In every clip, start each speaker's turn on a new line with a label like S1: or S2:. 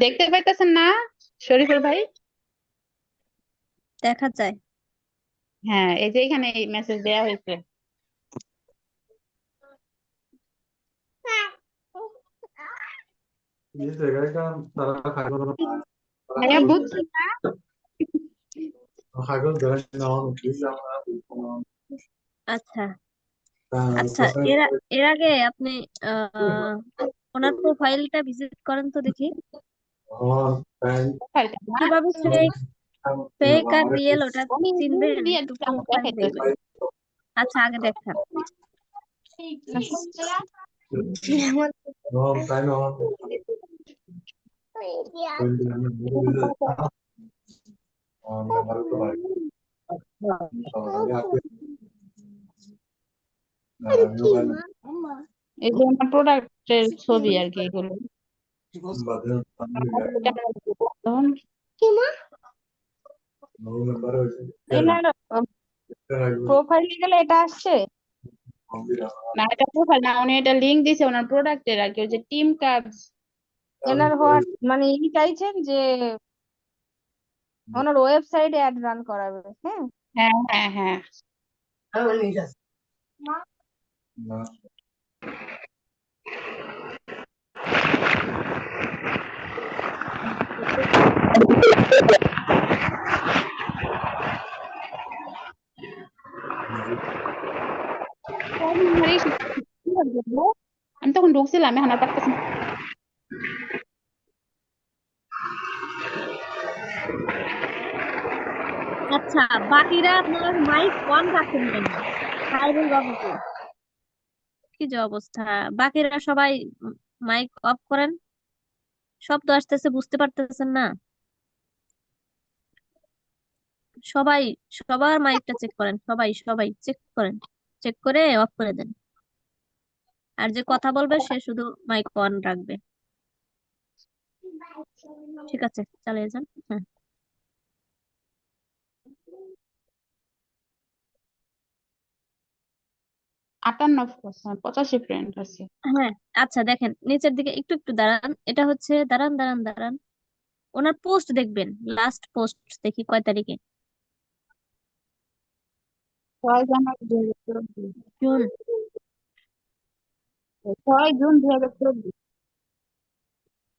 S1: দেখতে পাইতেছেন না শরীফুল ভাই?
S2: দেখা যায়।
S1: হ্যাঁ, এই যে এখানে এই মেসেজ দেয়া হয়েছে। ভাইয়া বুঝছেন না?
S2: আচ্ছা আচ্ছা, এর এর আগে আপনি আহ ওনার প্রোফাইলটা ভিজিট করেন তো দেখি
S1: প্রোফাইলটা না,
S2: কিভাবে ফেক ফেক আর রিয়েল ওটা
S1: উনি link
S2: চিনবেন,
S1: দিয়ে
S2: একটু
S1: দিচ্ছে, আমি
S2: প্রোফাইল
S1: দেখাইতেছি।
S2: দেখবেন। আচ্ছা, আগে দেখান।
S1: এই যে আমার প্রোডাক্টের ছবি আর কি এগুলো। এনার প্রোফাইলে গেলে এটা আসছে না, এটা প্রোফাইল না, উনি এটা লিংক দিছে ওনার প্রোডাক্টের আর কি, ওই যে টিম কার্ডস।
S3: এনার হওয়ার মানে ইনি চাইছেন যে ওনার ওয়েবসাইটে অ্যাড রান করাবে। হ্যাঁ,
S1: হ্যাঁ হ্যাঁ হ্যাঁ। আমি তখন ঢুকছিলাম, এখন আর পারতেছি না।
S2: আচ্ছা, বাকিরা আপনার মাইক অন রাখেন কেন? খাইরুল বাবু কই? কি যে অবস্থা! বাকিরা সবাই মাইক অফ করেন। শব্দ আসতেছে, বুঝতে পারতেছেন না? সবাই, সবার মাইকটা চেক করেন, সবাই সবাই চেক করেন, চেক করে অফ করে দেন। আর যে কথা বলবে সে শুধু মাইক অন রাখবে। ঠিক আছে, চালিয়ে যান। হ্যাঁ
S1: 85 ফ্রেন্ড আছে।
S2: হ্যাঁ। আচ্ছা, দেখেন নিচের দিকে একটু একটু দাঁড়ান। এটা হচ্ছে, দাঁড়ান দাঁড়ান দাঁড়ান, ওনার পোস্ট দেখবেন। লাস্ট পোস্ট দেখি কয় তারিখে।
S1: 6 জানুয়ারি 2024।
S2: জুন।
S1: 6 জুন 2024।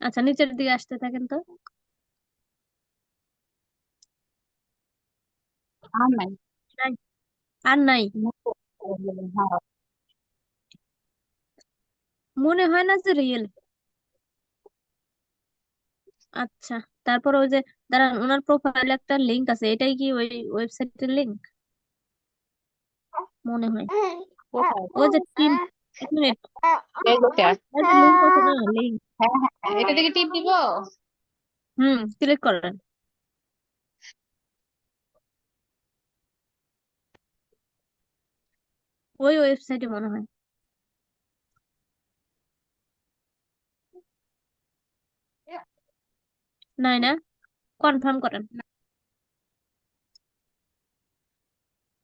S2: আচ্ছা, নিচের দিকে আসতে থাকেন তো।
S1: আর নাই।
S2: নাই, আর নাই।
S1: হ্যাঁ।
S2: মনে হয় না যে রিয়েল। আচ্ছা, তারপর ওই যে, দাঁড়ান, ওনার প্রোফাইলে একটা লিংক আছে, এটাই কি ওই ওয়েবসাইটের লিংক? মনে হয়
S1: কোথায়?
S2: ওই যে টিম। এক মিনিট,
S1: ফেসবুকে।
S2: ওই যে লিংক আছে না, লিংক।
S1: হ্যাঁ হ্যাঁ, এটা থেকে টিপ দিব।
S2: ক্লিক করেন। ওই ওয়েবসাইটে মনে হয়। নাই না? কনফার্ম করেন।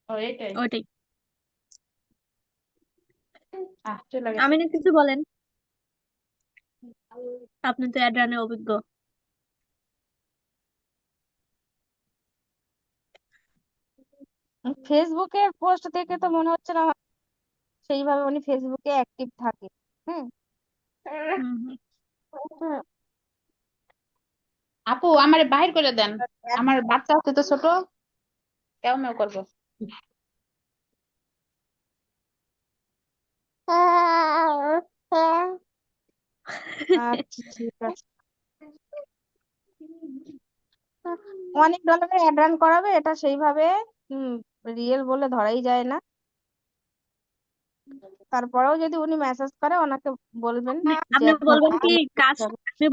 S1: ও এটাই।
S2: ওইটাই।
S1: চলে গেছে।
S2: আমি না, কিছু বলেন, আপনি তো অ্যাড রানে অভিজ্ঞ।
S3: ফেসবুকের পোস্ট দেখে তো মনে হচ্ছে না সেইভাবে উনি ফেসবুকে অ্যাক্টিভ থাকে। হুম।
S2: হুম হুম।
S1: আপু আমারে বাহির করে দেন, আমার বাচ্চা আছে তো ছোট, কেউ মেও করবো।
S3: আচ্ছা, ঠিক আছে। অনেক ডলারের অ্যাড রান করাবে, এটা সেইভাবে রিয়েল বলে ধরাই যায় না। তারপরেও যদি উনি মেসেজ করে ওনাকে বলবেন
S2: আপনি
S3: যে
S2: আপনি
S3: এখন
S2: বলবেন কি
S3: আমি
S2: কাজ, আপনি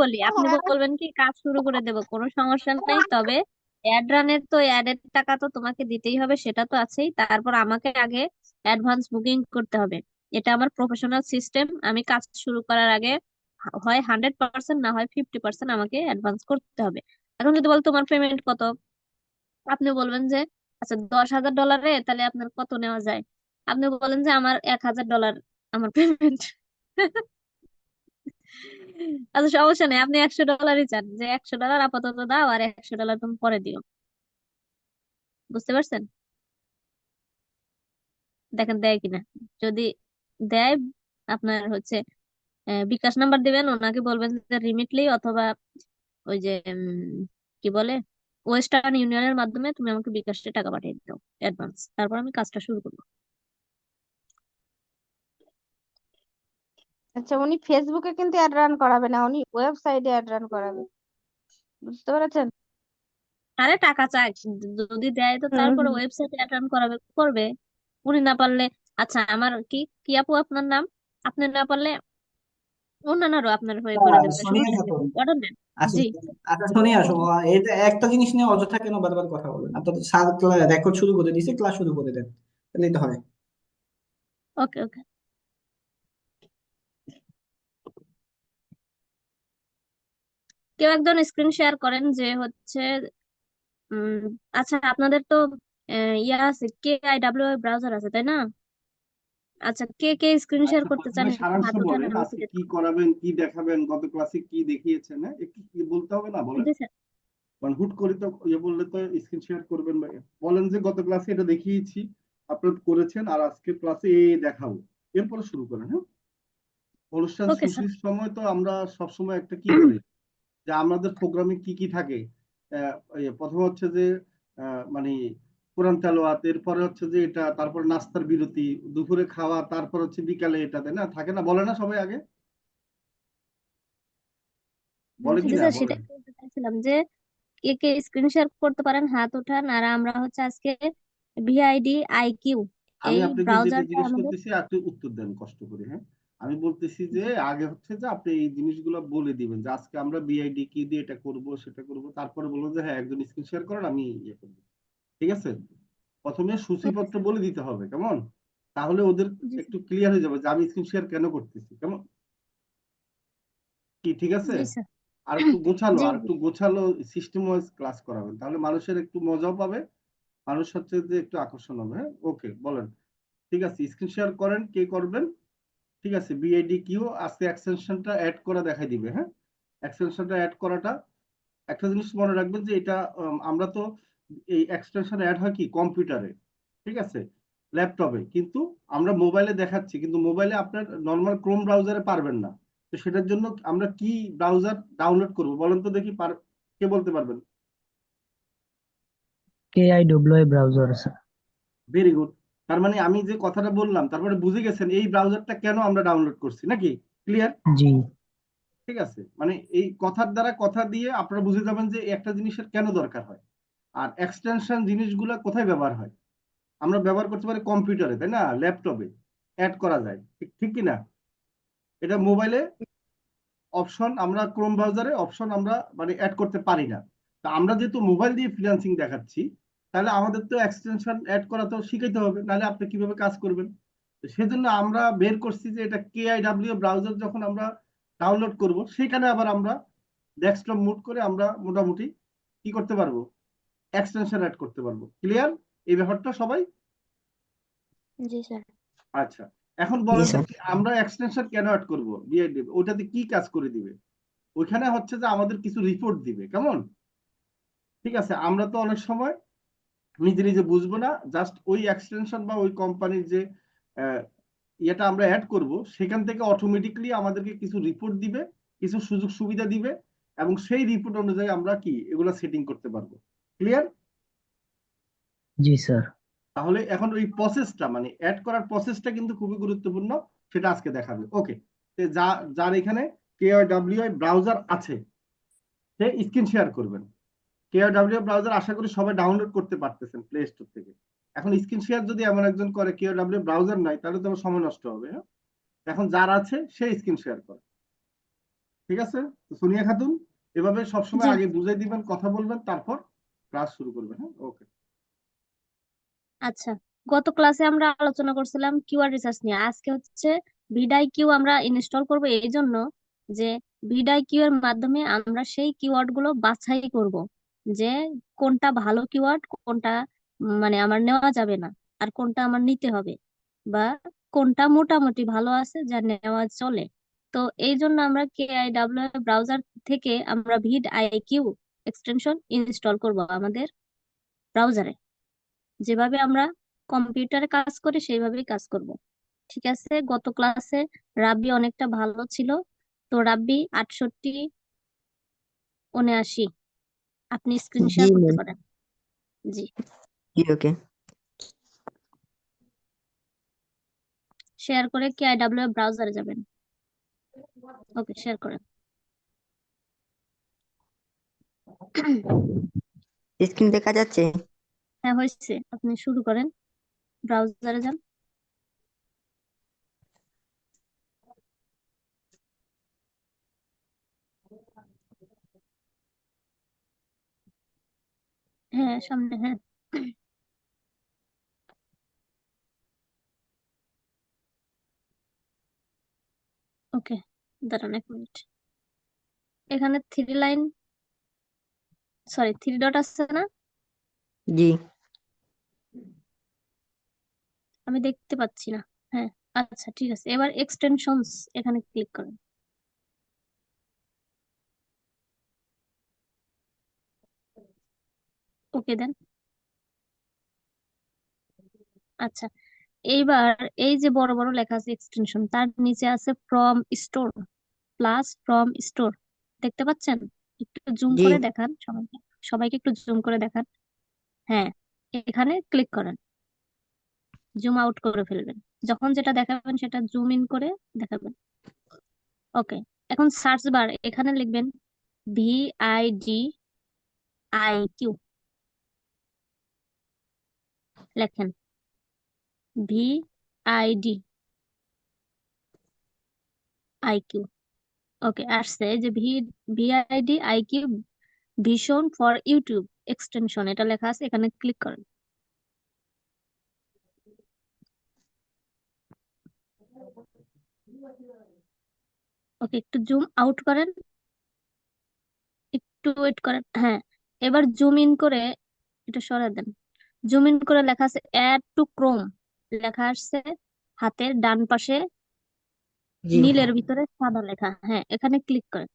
S2: বলবেন কি কাজ শুরু করে দেব, কোনো সমস্যা নেই, তবে অ্যাড রানের তো অ্যাডের টাকা তো তোমাকে দিতেই হবে, সেটা তো আছেই। তারপর আমাকে আগে অ্যাডভান্স বুকিং করতে হবে। এটা আমার প্রফেশনাল সিস্টেম। আমি কাজ শুরু করার আগে হয় 100%, না হয় 50% আমাকে অ্যাডভান্স করতে হবে। এখন যদি বল তোমার পেমেন্ট কত, আপনি বলবেন যে আচ্ছা, $10,000, তাহলে আপনার কত নেওয়া যায়? আপনি বলেন যে আমার $1000 আমার পেমেন্ট। আচ্ছা সমস্যা নেই, আপনি $100 চান, যে $100 আপাতত দাও আর $100 তুমি পরে দিও। বুঝতে পারছেন? দেখেন দেয় কিনা। যদি দেয়, আপনার হচ্ছে বিকাশ নাম্বার দিবেন, ওনাকে বলবেন যে রিমিটলি অথবা ওই যে কি বলে, ওয়েস্টার্ন ইউনিয়নের মাধ্যমে তুমি আমাকে বিকাশে টাকা পাঠিয়ে দাও অ্যাডভান্স, তারপর আমি কাজটা শুরু করবো।
S3: আচ্ছা, উনি ফেসবুকে কিন্তু অ্যাড রান করাবে না, উনি ওয়েবসাইটে অ্যাড রান করাবে। বুঝতে পেরেছেন?
S2: আরে টাকা চাই, যদি দেয় তো
S3: হুম
S2: তারপরে
S3: হুম।
S2: ওয়েবসাইটে অ্যাড করাবে, করবে। উনি না পারলে, আচ্ছা আমার কি কি আপু আপনার নাম, আপনি না পারলে অন্যান্যরও আপনার হয়ে করে দেবে,
S4: সোনিয়া
S2: সমস্যা নেই,
S4: খাতুন।
S2: অর্ডার নেন।
S4: আচ্ছা,
S2: জি।
S4: আচ্ছা সোনিয়া, এটা একটা জিনিস নিয়ে অযথা কেন বারবার কথা বলেন? আপনার স্যার রেকর্ড শুরু করে দিয়েছে, ক্লাস শুরু করে দেন, তাহলেই তো হয়।
S2: ওকে ওকে। কেউ একজন স্ক্রিন শেয়ার করেন যে হচ্ছে উম আচ্ছা আপনাদের তো ইয়া আছে, KIW ব্রাউজার আছে তাই না? আচ্ছা, কে কে স্ক্রিন শেয়ার
S5: আচ্ছা,
S2: করতে চান
S5: প্রথমে
S2: একটু
S5: সারাংশ
S2: হাত উঠান,
S5: বলেন,
S2: আমি
S5: আজকে
S2: লিখে
S5: কি
S2: দেবো।
S5: করাবেন, কি দেখাবেন, গত ক্লাসে কি দেখিয়েছেন, হ্যাঁ একটু কি বলতে হবে না বলেন।
S2: জি স্যার।
S5: কারণ হুট করে তো ইয়ে বললে তো স্ক্রিন শেয়ার করবেন বা বলেন যে গত ক্লাসে এটা দেখিয়েছি, আপলোড করেছেন, আর আজকে ক্লাসে দেখাবো, এরপরে শুরু করেন। হ্যাঁ, অনুষ্ঠান
S2: ওকে স্যার।
S5: শুরুর সময় তো আমরা সবসময় একটা কি করি, যে আমাদের প্রোগ্রামে কি কি থাকে। প্রথম হচ্ছে যে মানে কোরআন তেলাওয়াত, এরপরে হচ্ছে যে এটা, তারপর নাস্তার বিরতি, দুপুরে খাওয়া, তারপর হচ্ছে বিকালে এটা, তাই না? থাকে না, বলে না সবাই আগে, বলে কি
S2: জি
S5: না
S2: স্যার,
S5: বলেন।
S2: সেটাই বলতে চাইছিলাম যে কে কে স্ক্রিন শেয়ার করতে পারেন হাত উঠান, আর আমরা হচ্ছে আজকে VIDIQ
S5: আমি
S2: এই
S5: আপনাকে যেটা
S2: ব্রাউজারটা
S5: জিজ্ঞেস
S2: আমাদের।
S5: করতেছি আপনি উত্তর দেন কষ্ট করে। হ্যাঁ, আমি বলতেছি যে আগে হচ্ছে যে আপনি এই জিনিসগুলো বলে দিবেন, যে আজকে আমরা বিআইডি কি দিয়ে এটা করব সেটা করব, তারপরে বলবো যে হ্যাঁ একজন স্ক্রিন শেয়ার করেন, আমি ইয়ে করবো। ঠিক আছে, প্রথমে
S2: ওকে
S5: সূচিপত্র
S2: স্যার।
S5: বলে দিতে হবে, কেমন? তাহলে ওদের
S2: জি
S5: একটু ক্লিয়ার হয়ে যাবে যে আমি স্ক্রিন শেয়ার কেন করতেছি, কেমন? কি ঠিক আছে?
S2: জি স্যার।
S5: আর একটু গোছালো,
S2: জি
S5: আর
S2: জি।
S5: একটু গোছালো সিস্টেম ওয়াইজ ক্লাস করাবেন, তাহলে মানুষের একটু মজাও পাবে, মানুষ হচ্ছে যে একটু আকর্ষণ হবে। হ্যাঁ, ওকে বলেন। ঠিক আছে, স্ক্রিন শেয়ার করেন, কে করবেন? ঠিক আছে, বিআইডি আজকে এক্সটেনশনটা অ্যাড করা দেখাই দিবে। হ্যাঁ, এক্সটেনশনটা অ্যাড করাটা, একটা জিনিস মনে রাখবেন যে এটা আমরা তো এই এক্সটেনশন অ্যাড হয় কি কম্পিউটারে, ঠিক আছে, ল্যাপটপে, কিন্তু আমরা মোবাইলে দেখাচ্ছি, কিন্তু মোবাইলে আপনার নর্মাল ক্রোম ব্রাউজারে পারবেন না। তো সেটার জন্য আমরা কি ব্রাউজার ডাউনলোড করব বলেন তো দেখি, কে বলতে পারবেন?
S6: KIWI ব্রাউজার আছে।
S5: Very good. তার মানে আমি যে কথাটা বললাম তারপরে বুঝে গেছেন এই ব্রাউজারটা কেন আমরা ডাউনলোড করছি, নাকি? ক্লিয়ার?
S6: জি।
S5: ঠিক আছে, মানে এই কথার দ্বারা কথা দিয়ে আপনারা বুঝে যাবেন যে একটা জিনিসের কেন দরকার হয়। আর এক্সটেনশন জিনিসগুলো কোথায় ব্যবহার হয়? আমরা ব্যবহার করতে পারি কম্পিউটারে, তাই না, ল্যাপটপে অ্যাড করা যায়, ঠিক ঠিক কি না? এটা মোবাইলে অপশন, আমরা ক্রোম ব্রাউজারে অপশন আমরা মানে অ্যাড করতে পারি না। তা আমরা যেহেতু মোবাইল দিয়ে ফ্রিল্যান্সিং দেখাচ্ছি, তাহলে আমাদের তো এক্সটেনশন অ্যাড করা তো শিখাইতে হবে, নাহলে আপনি কিভাবে কাজ করবেন? তো সেজন্য আমরা বের করছি যে এটা KIW ব্রাউজার যখন আমরা ডাউনলোড করব, সেখানে আবার আমরা ডেস্কটপ মুড করে আমরা মোটামুটি কি করতে পারবো, এক্সটেনশন অ্যাড করতে পারবো। ক্লিয়ার এই ব্যাপারটা সবাই?
S2: জি স্যার।
S5: আচ্ছা, এখন
S6: জি
S5: বলেন তো
S6: স্যার।
S5: আমরা এক্সটেনশন কেন অ্যাড করবো বিআইডি, ওটাতে কি কাজ করে দিবে? ওইখানে হচ্ছে যে আমাদের কিছু রিপোর্ট দিবে, কেমন? ঠিক আছে, আমরা তো অনেক সময় নিজে নিজে বুঝবো না, জাস্ট ওই এক্সটেনশন বা ওই কোম্পানির যে আহ, ইয়েটা আমরা অ্যাড করব, সেখান থেকে অটোমেটিকলি আমাদেরকে কিছু রিপোর্ট দিবে, কিছু সুযোগ সুবিধা দিবে, এবং সেই রিপোর্ট অনুযায়ী আমরা কি এগুলা সেটিং করতে পারবো। ক্লিয়ার?
S6: জি স্যার।
S5: তাহলে এখন ওই প্রসেসটা মানে অ্যাড করার প্রসেসটা কিন্তু খুবই গুরুত্বপূর্ণ, সেটা আজকে দেখাবে। ওকে, যার এখানে KIWI ব্রাউজার আছে সে স্ক্রিন শেয়ার করবেন। KIWI ব্রাউজার আশা করি সবাই ডাউনলোড করতে পারতেছেন প্লে স্টোর থেকে। এখন স্ক্রিন শেয়ার যদি এমন একজন করে KIWI ব্রাউজার নাই, তাহলে তো আমার সময় নষ্ট হবে। হ্যাঁ, এখন যার আছে সে স্ক্রিন শেয়ার করে। ঠিক আছে, তো সোনিয়া খাতুন এভাবে সবসময়
S2: জি।
S5: আগে বুঝাই দিবেন, কথা বলবেন, তারপর ক্লাস শুরু করবেন। হ্যাঁ, ওকে।
S2: আচ্ছা, গত ক্লাসে আমরা আলোচনা করছিলাম কিওয়ার্ড রিসার্চ নিয়ে, আজকে হচ্ছে VIDIQ আমরা ইনস্টল করব এই জন্য যে VIDIQ এর মাধ্যমে আমরা সেই কিওয়ার্ড গুলো বাছাই করব, যে কোনটা ভালো কিওয়ার্ড, কোনটা মানে আমার নেওয়া যাবে না, আর কোনটা আমার নিতে হবে। বা কোনটা মোটামুটি ভালো আছে যা নেওয়া চলে। তো এই জন্য আমরা KIWA ব্রাউজার থেকে আমরা ভিড আইকিউ এক্সটেনশন ইনস্টল করব আমাদের ব্রাউজারে। যেভাবে আমরা কম্পিউটারে কাজ করি সেইভাবেই কাজ করব। ঠিক আছে, গত ক্লাসে রাব্বি অনেকটা ভালো ছিল। তো রাব্বি 68 79 আপনি স্ক্রিন
S6: জি
S2: শেয়ার করতে
S6: ম্যাম।
S2: পারেন। জি,
S6: জি ওকে।
S2: শেয়ার করে KIWA ব্রাউজারে যাবেন। ওকে, শেয়ার করেন।
S6: স্ক্রিন দেখা যাচ্ছে?
S2: হ্যাঁ, হয়েছে, আপনি শুরু করেন, ব্রাউজারে যান। হ্যাঁ, সামনে, হ্যাঁ। ওকে, দাঁড়ান 1 মিনিট। এখানে 3 লাইন, সরি 3 ডট আছে না?
S6: জি।
S2: আমি দেখতে পাচ্ছি না। হ্যাঁ, আচ্ছা ঠিক আছে, এবার এক্সটেনশনস এখানে ক্লিক করেন। ওকে দেন। আচ্ছা, এইবার এই যে বড় বড় লেখা আছে এক্সটেনশন, তার নিচে আছে from store, plus from store, দেখতে পাচ্ছেন? একটু জুম
S6: জি।
S2: করে দেখান সবাইকে, সবাইকে একটু জুম করে দেখান। হ্যাঁ, এখানে ক্লিক করেন, জুম আউট করে ফেলবেন। যখন যেটা দেখাবেন সেটা জুম ইন করে দেখাবেন। ওকে, এখন সার্চ বার এখানে লিখবেন VIDIQ, লেখেন VIDIQ। ওকে, আসছে এই যে VIDIQ vision for YouTube extension, এটা লেখা আছে, এখানে ক্লিক করেন। ওকে, একটু জুম আউট করেন, একটু ওয়েট করেন। হ্যাঁ, এবার জুম ইন করে এটা সরাই দেন। জুম ইন করে লেখা আছে অ্যাড টু ক্রোম, লেখা আসছে হাতের ডান পাশে
S6: জি।
S2: নীলের ভিতরে সাদা লেখা, হ্যাঁ এখানে ক্লিক করেন।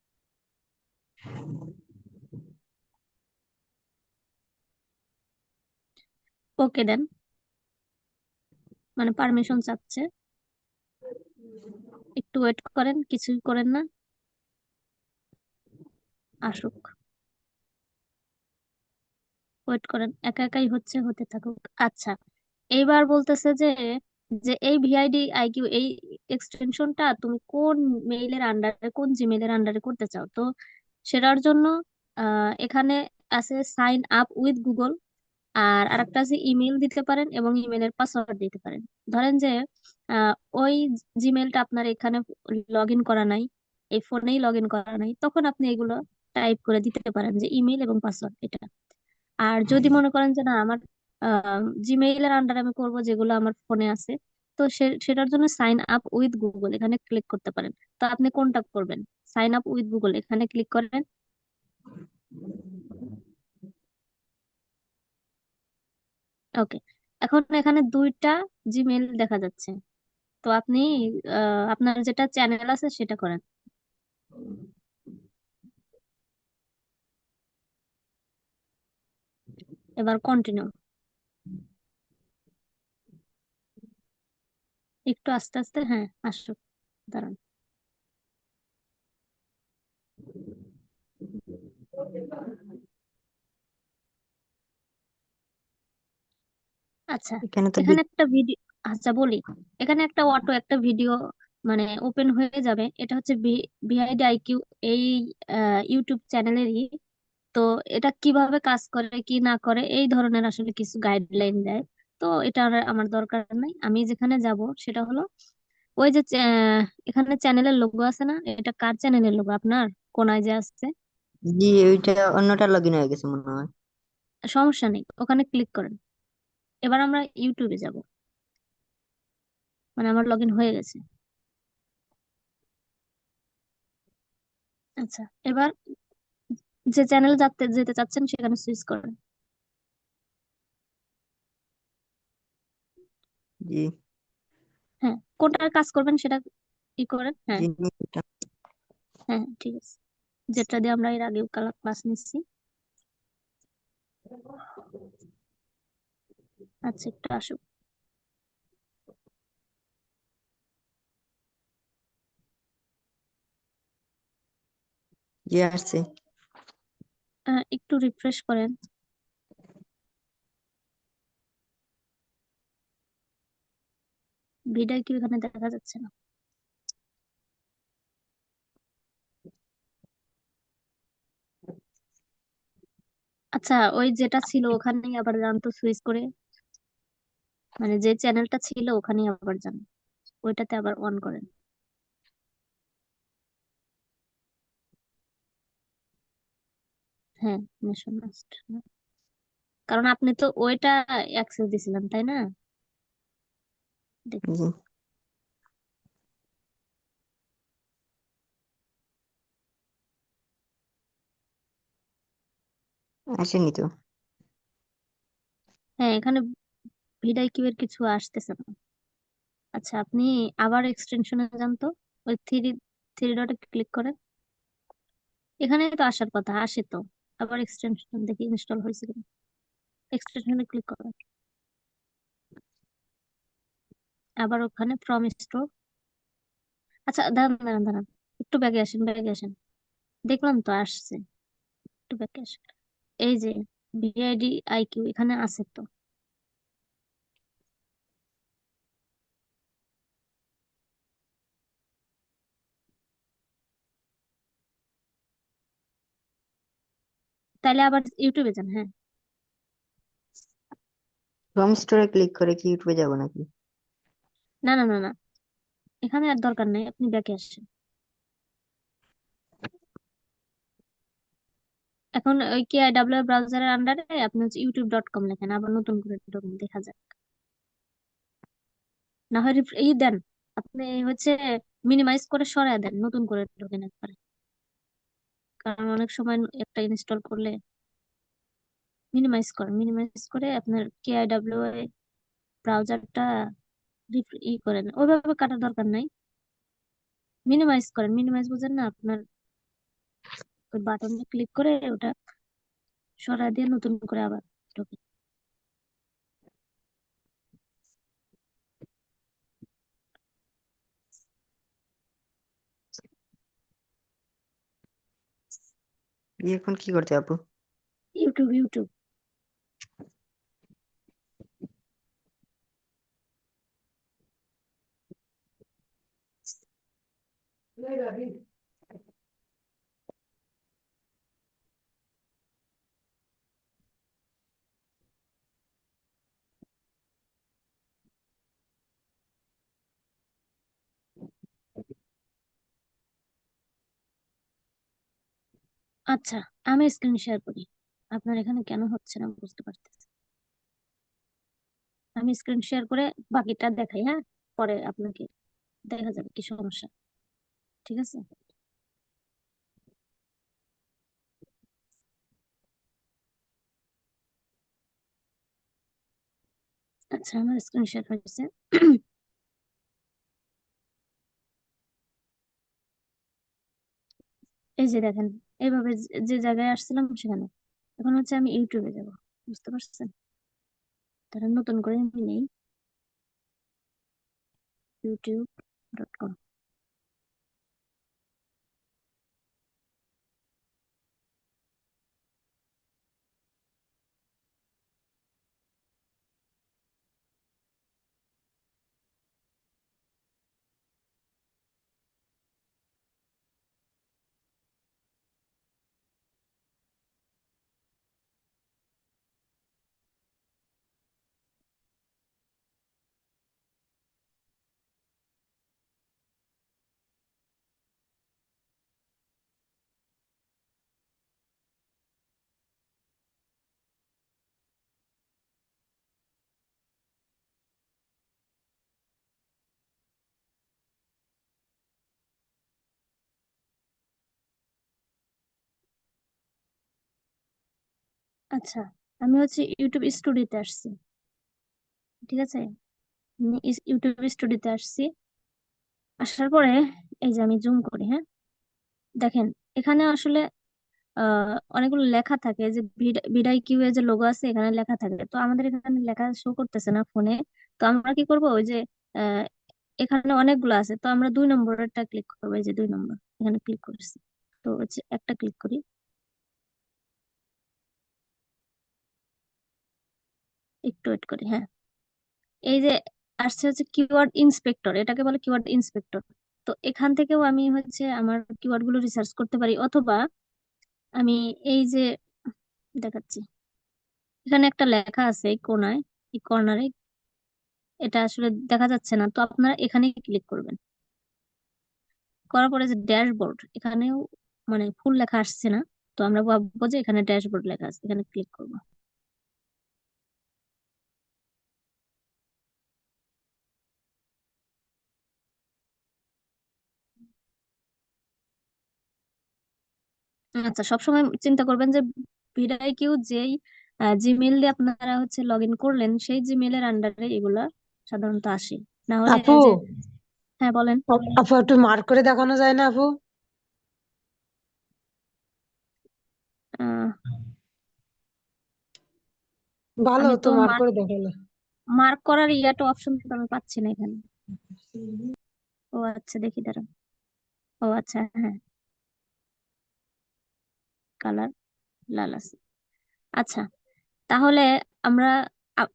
S2: ওকে দেন, মানে পারমিশন চাচ্ছে, একটু ওয়েট করেন, কিছুই করেন না, আসুক, ওয়েট করেন, একা একাই হচ্ছে, হতে থাকুক। আচ্ছা, এইবার বলতেছে যে যে এই VIDIQ এই এক্সটেনশনটা তুমি কোন মেইলের আন্ডারে, কোন জিমেইলের আন্ডারে করতে চাও। তো সেটার জন্য এখানে আছে সাইন আপ উইথ গুগল, আর আরেকটা আছে ইমেল দিতে পারেন এবং ইমেলের পাসওয়ার্ড দিতে পারেন। ধরেন যে আহ, ওই জিমেলটা আপনার এখানে লগ ইন করা নাই, এই ফোনেই লগ ইন করা নাই, তখন আপনি এগুলো টাইপ করে দিতে পারেন যে ইমেল এবং পাসওয়ার্ড এটা। আর যদি মনে করেন যে না, আমার জিমেইলের আন্ডারে আমি করবো যেগুলো আমার ফোনে আছে, তো সেটার জন্য সাইন আপ উইথ গুগল এখানে ক্লিক করতে পারেন। তো আপনি কোনটা করবেন? সাইন আপ উইথ গুগল এখানে ক্লিক করেন। ওকে, এখন এখানে 2টা জিমেইল দেখা যাচ্ছে। তো আপনি আপনার যেটা চ্যানেল আছে সেটা করেন। এবার কন্টিনিউ, একটু আস্তে আস্তে, হ্যাঁ আসুক, দাঁড়ান। আচ্ছা,
S6: এখানে তো
S2: এখানে একটা ভিডিও, আচ্ছা বলি, এখানে একটা অটো একটা ভিডিও মানে ওপেন হয়ে যাবে, এটা হচ্ছে VIDIQ এই ইউটিউব চ্যানেলেরই। তো এটা কিভাবে কাজ করে কি না করে এই ধরনের আসলে কিছু গাইডলাইন দেয়। তো এটা আর আমার দরকার নাই, আমি যেখানে যাব সেটা হলো ওই যে এখানে চ্যানেলের লোগো আছে না, এটা কার চ্যানেলের লোগো? আপনার কোনায় যে আছে।
S6: জি, ওইটা অন্যটা লগ ইন হয়ে গেছে মনে হয়।
S2: সমস্যা নেই, ওখানে ক্লিক করেন। এবার আমরা ইউটিউবে যাব, মানে আমার লগ ইন হয়ে গেছে। আচ্ছা, এবার যে চ্যানেল যেতে যেতে চাচ্ছেন সেখানে সুইচ করেন।
S6: জি।
S2: কোনটার কাজ করবেন সেটা ই করেন। হ্যাঁ
S6: জিনিসটা
S2: হ্যাঁ ঠিক আছে, যেটা দিয়ে আমরা এর আগেও ক্লাস নিচ্ছি। আচ্ছা একটু আসুক।
S6: যে আসছে।
S2: একটু রিফ্রেশ করেন। ভিডিও কি এখানে দেখা যাচ্ছে না? আচ্ছা ওই যেটা ছিল ওখানেই আবার যান তো, সুইচ করে, মানে যে চ্যানেলটা ছিল ওখানেই আবার যান, ওইটাতে আবার অন করেন। হ্যাঁ নেশন মাস্ট, কারণ আপনি তো ওইটা অ্যাক্সেস দিছিলেন তাই না? দেখুন।
S6: জি আসেনি তো।
S2: হ্যাঁ এখানে ভিডিও কিউ এর কিছু আসতেছে না। আচ্ছা আপনি আবার এক্সটেনশনে যান তো, ওই থ্রি থ্রি ডটে ক্লিক করেন। এখানে তো আসার কথা, আসে তো। আবার এক্সটেনশন দেখি ইনস্টল হয়েছে কিনা, এক্সটেনশনে ক্লিক করেন। আবার ওখানে ফ্রম স্টোর। আচ্ছা দাঁড়ান দাঁড়ান দাঁড়ান, একটু ব্যাগে আসেন, ব্যাগে আসেন। দেখলাম তো আসছে, একটু ব্যাগে আসেন। এই যে ভিআইডি আইকিউ এখানে আছে তো। তাইলে আবার ইউটিউবে যান। হ্যাঁ
S6: হোম স্টোরে ক্লিক করে কি ইউটিউবে যাবো নাকি?
S2: না না না না, এখানে আর দরকার নেই, আপনি ব্যাকে আসেন। এখন ওই KIW ব্রাউজারের আন্ডারে আপনি হচ্ছে youtube.com লেখেন, আবার নতুন করে ঢোকেন, দেখা যাক। না হয় দেন, আপনি হচ্ছে মিনিমাইজ করে সরায় দেন, নতুন করে ঢোকেন একবারে। কারণ অনেক সময় একটা ইনস্টল করলে মিনিমাইজ করেন, মিনিমাইজ করে আপনার KIW ব্রাউজারটা করেন, ওইভাবে কাটার দরকার নাই। মিনিমাইজ করেন, মিনিমাইজ বুঝেন না আপনার, ওই বাটনে ক্লিক করে ওটা সরায় দিয়ে নতুন করে আবার ঢোকেন।
S6: এখন কি করতে আপু?
S2: YouTube, YouTube. আচ্ছা আমি স্ক্রিন শেয়ার করি, আপনার এখানে কেন হচ্ছে না বুঝতে পারতেছি। আমি স্ক্রিন শেয়ার করে বাকিটা দেখাই, হ্যাঁ, পরে আপনাকে দেখা যাবে কি সমস্যা। ঠিক আছে। আচ্ছা আমার স্ক্রিন শেয়ার হয়েছে। এই যে দেখেন, এইভাবে যে যে জায়গায় আসছিলাম সেখানে। এখন হচ্ছে আমি ইউটিউবে যাব, বুঝতে পারছেন? তাহলে নতুন করে আমি নেই youtube.com। আচ্ছা আমি হচ্ছে ইউটিউব স্টুডিওতে আসছি, ঠিক আছে? আমি ইউটিউব স্টুডিওতে আসছি। আসার পরে এই যে আমি জুম করি, হ্যাঁ, দেখেন এখানে আসলে অনেকগুলো লেখা থাকে, যে বিডাই কিউ এর যে লোগো আছে এখানে লেখা থাকে, তো আমাদের এখানে লেখা শো করতেছে না ফোনে। তো আমরা কি করব, ওই যে আহ, এখানে অনেকগুলো আছে, তো আমরা 2 নম্বরটা ক্লিক করবো, এই যে 2 নম্বর এখানে ক্লিক করছি। তো হচ্ছে একটা ক্লিক করি, একটু ওয়েট করি, হ্যাঁ। এই যে আসছে হচ্ছে কিওয়ার্ড ইন্সপেক্টর, এটাকে বলে কিওয়ার্ড ইন্সপেক্টর। তো এখান থেকেও আমি হচ্ছে আমার কিওয়ার্ড গুলো রিসার্চ করতে পারি, অথবা আমি এই যে দেখাচ্ছি, এখানে একটা লেখা আছে এই কোনায়, এই কর্নারে, এটা আসলে দেখা যাচ্ছে না, তো আপনারা এখানে ক্লিক করবেন। করার পরে যে ড্যাশবোর্ড, এখানেও মানে ফুল লেখা আসছে না, তো আমরা ভাববো যে এখানে ড্যাশবোর্ড লেখা আছে, এখানে ক্লিক করবো। আচ্ছা, সবসময় চিন্তা করবেন যে ভিডিআইকিউ যেই জিমেইল দিয়ে আপনারা হচ্ছে লগ ইন করলেন, সেই জিমেইলের আন্ডারে এগুলা সাধারণত আসে। না হলে
S7: আপু
S2: এই যে, হ্যাঁ বলেন।
S7: আপু একটু মার্ক করে দেখানো যায় না আপু? ভালো
S2: আমি
S7: হতো
S2: তো
S7: মার্ক
S2: মার্ক
S7: করে দেখালে।
S2: মার্ক করার ইয়াটা অপশন তো আমি পাচ্ছি না এখানে। ও আচ্ছা, দেখি দাঁড়ান। ও আচ্ছা, হ্যাঁ, কালার লাল আছে। আচ্ছা, তাহলে আমরা আ-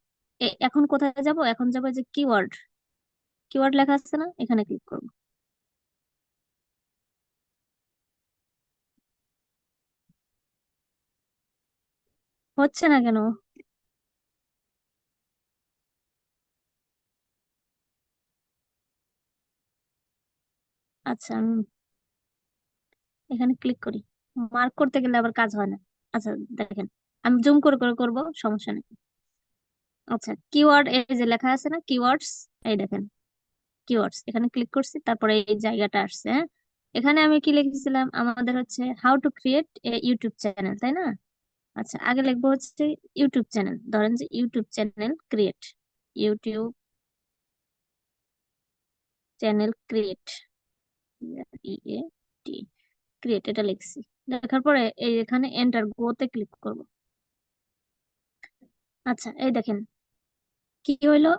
S2: এখন কোথায় যাব, এখন যাব যে কিওয়ার্ড, কিওয়ার্ড লেখা আছে না, এখানে ক্লিক করব। হচ্ছে না কেন? আচ্ছা, আমি এখানে ক্লিক করি। মার্ক করতে গেলে আবার কাজ হয় না। আচ্ছা, দেখেন, আমি জুম করে করে করব, সমস্যা নেই। আচ্ছা, কিওয়ার্ড এই যে লেখা আছে না কিওয়ার্ডস, এই দেখেন কিওয়ার্ডস, এখানে ক্লিক করছি, তারপরে এই জায়গাটা আসছে, হ্যাঁ। এখানে আমি কি লিখেছিলাম, আমাদের হচ্ছে how to create a YouTube channel, তাই না? আচ্ছা, আগে লিখবো হচ্ছে ইউটিউব চ্যানেল, ধরেন যে YouTube channel create, YouTube channel create, create, এটা লিখছি। লেখার পরে এই এখানে এন্টার গোতে ক্লিক করব। আচ্ছা, এই দেখেন কি হইলো।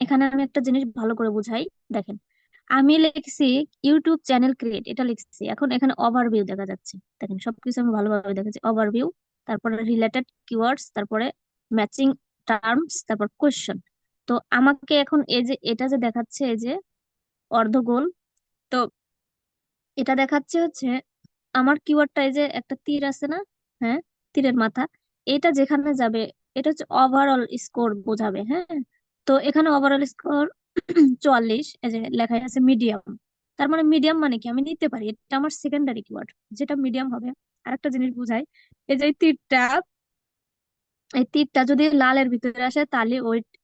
S2: এখানে আমি একটা জিনিস ভালো করে বুঝাই, দেখেন আমি লিখছি ইউটিউব চ্যানেল ক্রিয়েট, এটা লিখছি, এখন এখানে ওভারভিউ দেখা যাচ্ছে, দেখেন সবকিছু আমি ভালোভাবে দেখাচ্ছি, ওভারভিউ, তারপরে রিলেটেড কিওয়ার্ডস, তারপরে ম্যাচিং টার্মস, তারপর কোয়েশ্চন। তো আমাকে এখন এই যে এটা যে দেখাচ্ছে, এই যে অর্ধগোল, তো এটা দেখাচ্ছে হচ্ছে আমার কিওয়ার্ডটা, এই যে একটা তীর আছে না, হ্যাঁ, তীরের মাথা, এটা যেখানে যাবে এটা হচ্ছে ওভারঅল স্কোর বোঝাবে, হ্যাঁ। তো এখানে ওভারঅল স্কোর 44, এই যে লেখাই আছে মিডিয়াম, তার মানে মিডিয়াম মানে কি আমি নিতে পারি, এটা আমার সেকেন্ডারি কিওয়ার্ড, যেটা মিডিয়াম হবে। আরেকটা জিনিস বুঝাই, এই যে এই তীরটা যদি লালের ভিতরে আসে তাহলে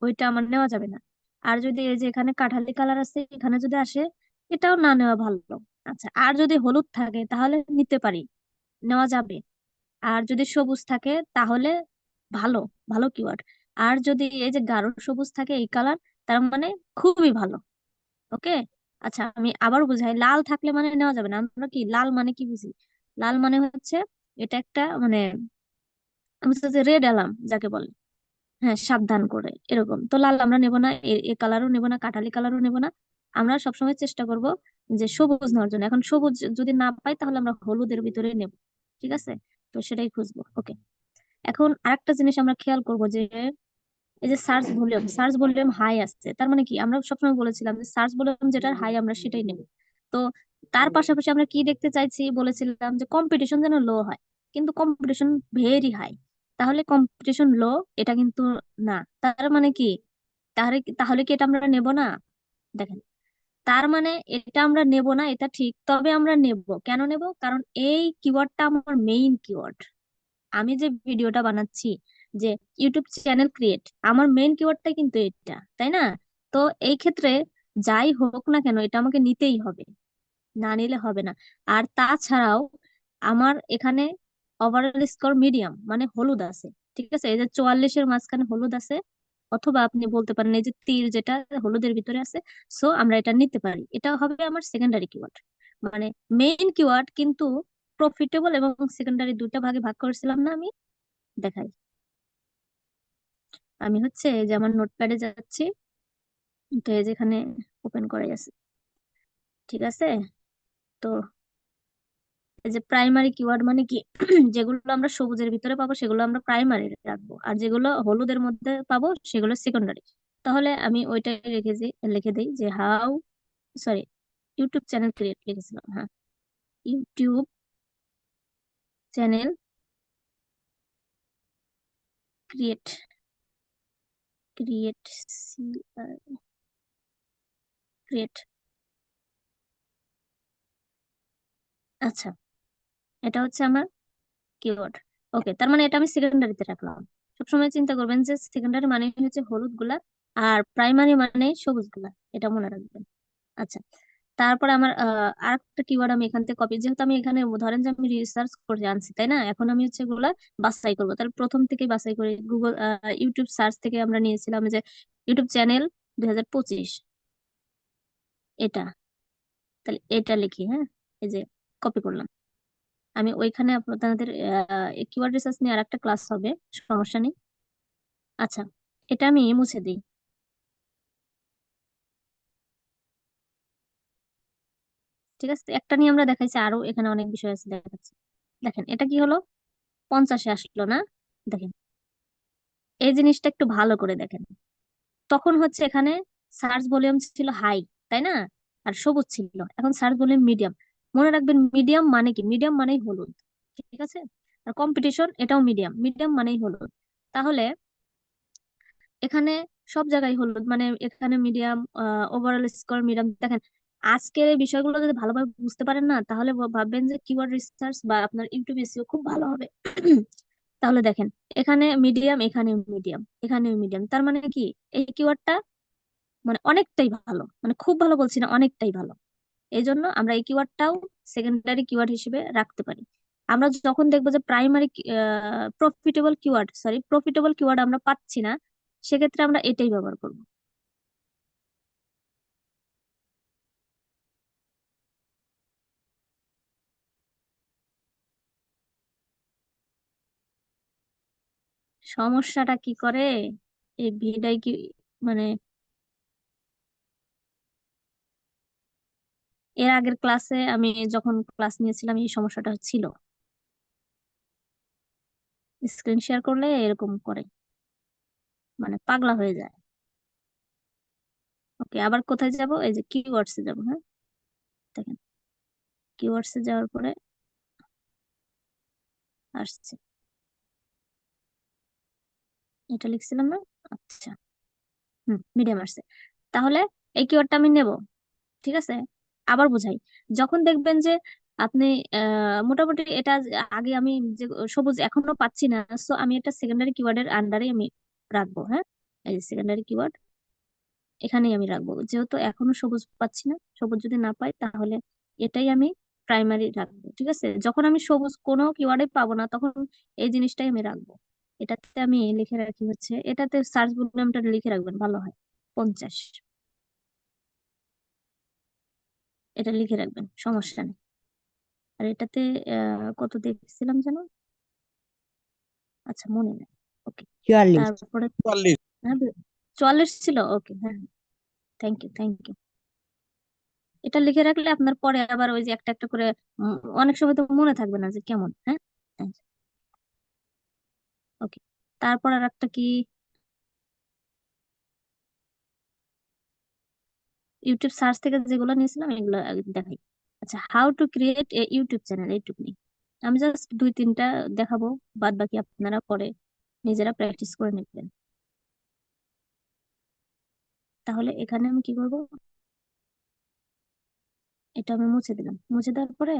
S2: ওইটা আমার নেওয়া যাবে না। আর যদি এই যে এখানে কাঠালি কালার আছে এখানে যদি আসে, এটাও না নেওয়া ভালো। আচ্ছা, আর যদি হলুদ থাকে তাহলে নিতে পারি, নেওয়া যাবে। আর যদি সবুজ থাকে তাহলে ভালো, ভালো কিওয়ার্ড। আর যদি এই যে গাঢ় সবুজ থাকে এই কালার, তার মানে খুবই ভালো। ওকে। আচ্ছা, আমি আবার বুঝাই, লাল থাকলে মানে নেওয়া যাবে না। আমরা কি লাল মানে কি বুঝি? লাল মানে হচ্ছে এটা একটা মানে আমি যে রেড অ্যালার্ম যাকে বলে, হ্যাঁ, সাবধান করে এরকম। তো লাল আমরা নেব না, এ কালারও নেব না, কাঠালি কালারও নেব না। আমরা সবসময় চেষ্টা করব যে সবুজ নেওয়ার জন্য। এখন সবুজ যদি না পাই তাহলে আমরা হলুদের ভিতরে নেব, ঠিক আছে? তো সেটাই খুঁজবো। ওকে। এখন আরেকটা জিনিস আমরা খেয়াল করব যে এই যে সার্চ ভলিউম হাই আসছে, তার মানে কি আমরা সবসময় বলেছিলাম যে সার্চ ভলিউম যেটা হাই আমরা সেটাই নেব। তো তার পাশাপাশি আমরা কি দেখতে চাইছি, বলেছিলাম যে কম্পিটিশন যেন লো হয়, কিন্তু কম্পিটিশন ভেরি হাই। তাহলে কম্পিটিশন লো এটা কিন্তু না, তার মানে কি, তাহলে তাহলে কি এটা আমরা নেব না? দেখেন, তার মানে এটা আমরা নেব না, এটা ঠিক, তবে আমরা নেব। কেন নেব? কারণ এই কিওয়ার্ডটা আমার মেইন কিওয়ার্ড। আমি যে ভিডিওটা বানাচ্ছি, যে ইউটিউব চ্যানেল ক্রিয়েট, আমার মেইন কিওয়ার্ডটাই কিন্তু এটা, তাই না? তো এই ক্ষেত্রে যাই হোক না কেন এটা আমাকে নিতেই হবে, না নিলে হবে না। আর তাছাড়াও আমার এখানে ওভারঅল স্কোর মিডিয়াম মানে হলুদ আছে, ঠিক আছে? এই যে 44-এর মাঝখানে হলুদ আছে, অথবা আপনি বলতে পারেন এই যে তীর যেটা হলুদের ভিতরে আছে, সো আমরা এটা নিতে পারি, এটা হবে আমার সেকেন্ডারি কিওয়ার্ড। মানে মেইন কিওয়ার্ড কিন্তু প্রফিটেবল এবং সেকেন্ডারি দুইটা ভাগে ভাগ করেছিলাম না আমি? দেখাই। আমি হচ্ছে এই যে আমার নোটপ্যাডে যাচ্ছি, তো এই যেখানে ওপেন করে আছে, ঠিক আছে? তো এই যে প্রাইমারি কিওয়ার্ড মানে কি যেগুলো আমরা সবুজের ভিতরে পাবো সেগুলো আমরা প্রাইমারি রাখবো, আর যেগুলো হলুদের মধ্যে পাবো সেগুলো সেকেন্ডারি। তাহলে আমি ওইটাই লিখে দিই যে how, sorry, YouTube channel create লিখেছিলাম, হ্যাঁ, YouTube channel create, create create. আচ্ছা, এটা হচ্ছে আমার কিওয়ার্ড। ওকে, তার মানে এটা আমি সেকেন্ডারিতে রাখলাম। সবসময় চিন্তা করবেন যে সেকেন্ডারি মানে হচ্ছে হলুদ গুলা আর প্রাইমারি মানে সবুজ গুলা, এটা মনে রাখবেন। আচ্ছা, তারপরে আমার আরেকটা কিওয়ার্ড আমি এখান থেকে কপি, যেহেতু আমি এখানে ধরেন যে আমি রিসার্চ করে আনছি তাই না, এখন আমি হচ্ছে এগুলা বাছাই করবো। তাহলে প্রথম থেকে বাছাই করে গুগল ইউটিউব সার্চ থেকে আমরা নিয়েছিলাম যে ইউটিউব চ্যানেল 2025, এটা। তাহলে এটা লিখি, হ্যাঁ, এই যে কপি করলাম আমি। ওইখানে আপনাদের কিওয়ার্ড রিসার্চ নিয়ে আরেকটা ক্লাস হবে, সমস্যা নেই। আচ্ছা, এটা আমি মুছে দিই। ঠিক আছে, একটা নিয়ে আমরা দেখাইছি, আরো এখানে অনেক বিষয় আছে দেখাচ্ছি। দেখেন এটা কি হলো, 50-এ আসলো না? দেখেন এই জিনিসটা একটু ভালো করে দেখেন। তখন হচ্ছে এখানে সার্চ ভলিউম ছিল হাই, তাই না? আর সবুজ ছিল, এখন সার্চ ভলিউম মিডিয়াম। মনে রাখবেন মিডিয়াম মানে কি, মিডিয়াম মানেই হলুদ, ঠিক আছে? আর কম্পিটিশন এটাও মিডিয়াম, মিডিয়াম মানেই হলুদ। তাহলে এখানে সব জায়গায় হলুদ, মানে এখানে মিডিয়াম, ওভারঅল স্কোর মিডিয়াম। দেখেন আজকের এই বিষয়গুলো যদি ভালোভাবে বুঝতে পারেন না, তাহলে ভাববেন যে কিওয়ার্ড রিসার্চ বা আপনার ইউটিউব এসইও খুব ভালো হবে। তাহলে দেখেন এখানে মিডিয়াম, এখানে মিডিয়াম, এখানে মিডিয়াম, তার মানে কি এই কিওয়ার্ডটা মানে অনেকটাই ভালো, মানে খুব ভালো বলছি না, অনেকটাই ভালো। এই জন্য আমরা এই কিওয়ার্ডটাও সেকেন্ডারি কিওয়ার্ড হিসেবে রাখতে পারি। আমরা যখন দেখবো যে প্রাইমারি প্রফিটেবল কিওয়ার্ড আমরা পাচ্ছি না, সেক্ষেত্রে আমরা এটাই ব্যবহার করব। সমস্যাটা কি করে, এই ভিডাই কি, মানে এর আগের ক্লাসে আমি যখন ক্লাস নিয়েছিলাম এই সমস্যাটা ছিল, স্ক্রিন শেয়ার করলে এরকম করে, মানে পাগলা হয়ে যায়। ওকে, আবার কোথায় যাব, এই যে কিওয়ার্ডস এ যাব, হ্যাঁ, দেখেন কিওয়ার্ডস এ যাওয়ার পরে আসছে, এটা লিখছিলাম না? আচ্ছা, মিডিয়াম আসছে। তাহলে এই কিওয়ার্ডটা আমি নেব, ঠিক আছে? আবার বুঝাই, যখন দেখবেন যে আপনি মোটামুটি এটা আগে আমি যে সবুজ এখনো পাচ্ছি না, সো আমি এটা সেকেন্ডারি কিওয়ার্ডের আন্ডারে আমি রাখবো, হ্যাঁ, এই সেকেন্ডারি কিওয়ার্ড এখানেই আমি রাখবো। যেহেতু এখনো সবুজ পাচ্ছি না, সবুজ যদি না পাই তাহলে এটাই আমি প্রাইমারি রাখবো, ঠিক আছে? যখন আমি সবুজ কোনো কিওয়ার্ডে পাবো না তখন এই জিনিসটাই আমি রাখবো। এটাতে আমি লিখে রাখি হচ্ছে, এটাতে সার্চ ভলিউমটা লিখে রাখবেন, ভালো হয়, 50। এটা লিখে রাখবেন, সমস্যা নেই। আর এটাতে কত দেখছিলাম যেন, আচ্ছা মনে নেই। ওকে,
S6: 44।
S2: তারপরে হ্যাঁ 44 ছিল, ওকে, হ্যাঁ, থ্যাংক ইউ থ্যাংক ইউ। এটা লিখে রাখলে আপনার পরে আবার ওই যে একটা একটা করে অনেক সময় তো মনে থাকবে না যে কেমন, হ্যাঁ। ওকে, তারপর আর একটা কি, ইউটিউব সার্চ থেকে যেগুলো নিয়েছিলাম এগুলো আগে দেখাই। আচ্ছা, how to create a YouTube channel, এইটুকু নেই, আমি জাস্ট 2-3টা দেখাবো, বাদ বাকি আপনারা পরে নিজেরা প্র্যাকটিস করে নেবেন। তাহলে এখানে আমি কি করব, এটা আমি মুছে দিলাম, মুছে দেওয়ার পরে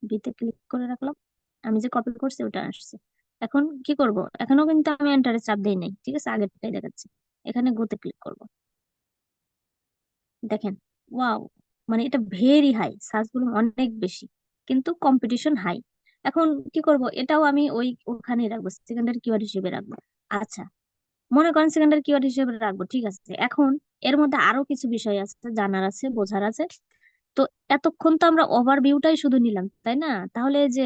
S2: বিতে ক্লিক করে রাখলাম, আমি যে কপি করছি ওটা আসছে। এখন কি করব, এখনো কিন্তু আমি এন্টারে চাপ দেই নাই, ঠিক আছে, আগেরটাই দেখাচ্ছি। এখানে গোতে ক্লিক করব, দেখেন, ওয়াও, মানে এটা ভেরি হাই, সার্চ ভলিউম অনেক বেশি, কিন্তু কম্পিটিশন হাই। এখন কি করব, এটাও আমি ওখানেই রাখবো, সেকেন্ডারি কিওয়ার্ড হিসেবে রাখবো। আচ্ছা, মনে করেন সেকেন্ডারি কিওয়ার্ড হিসেবে রাখবো, ঠিক আছে। এখন এর মধ্যে আরো কিছু বিষয় আছে, জানার আছে, বোঝার আছে। তো এতক্ষণ তো আমরা ওভারভিউটাই শুধু নিলাম, তাই না? তাহলে এই যে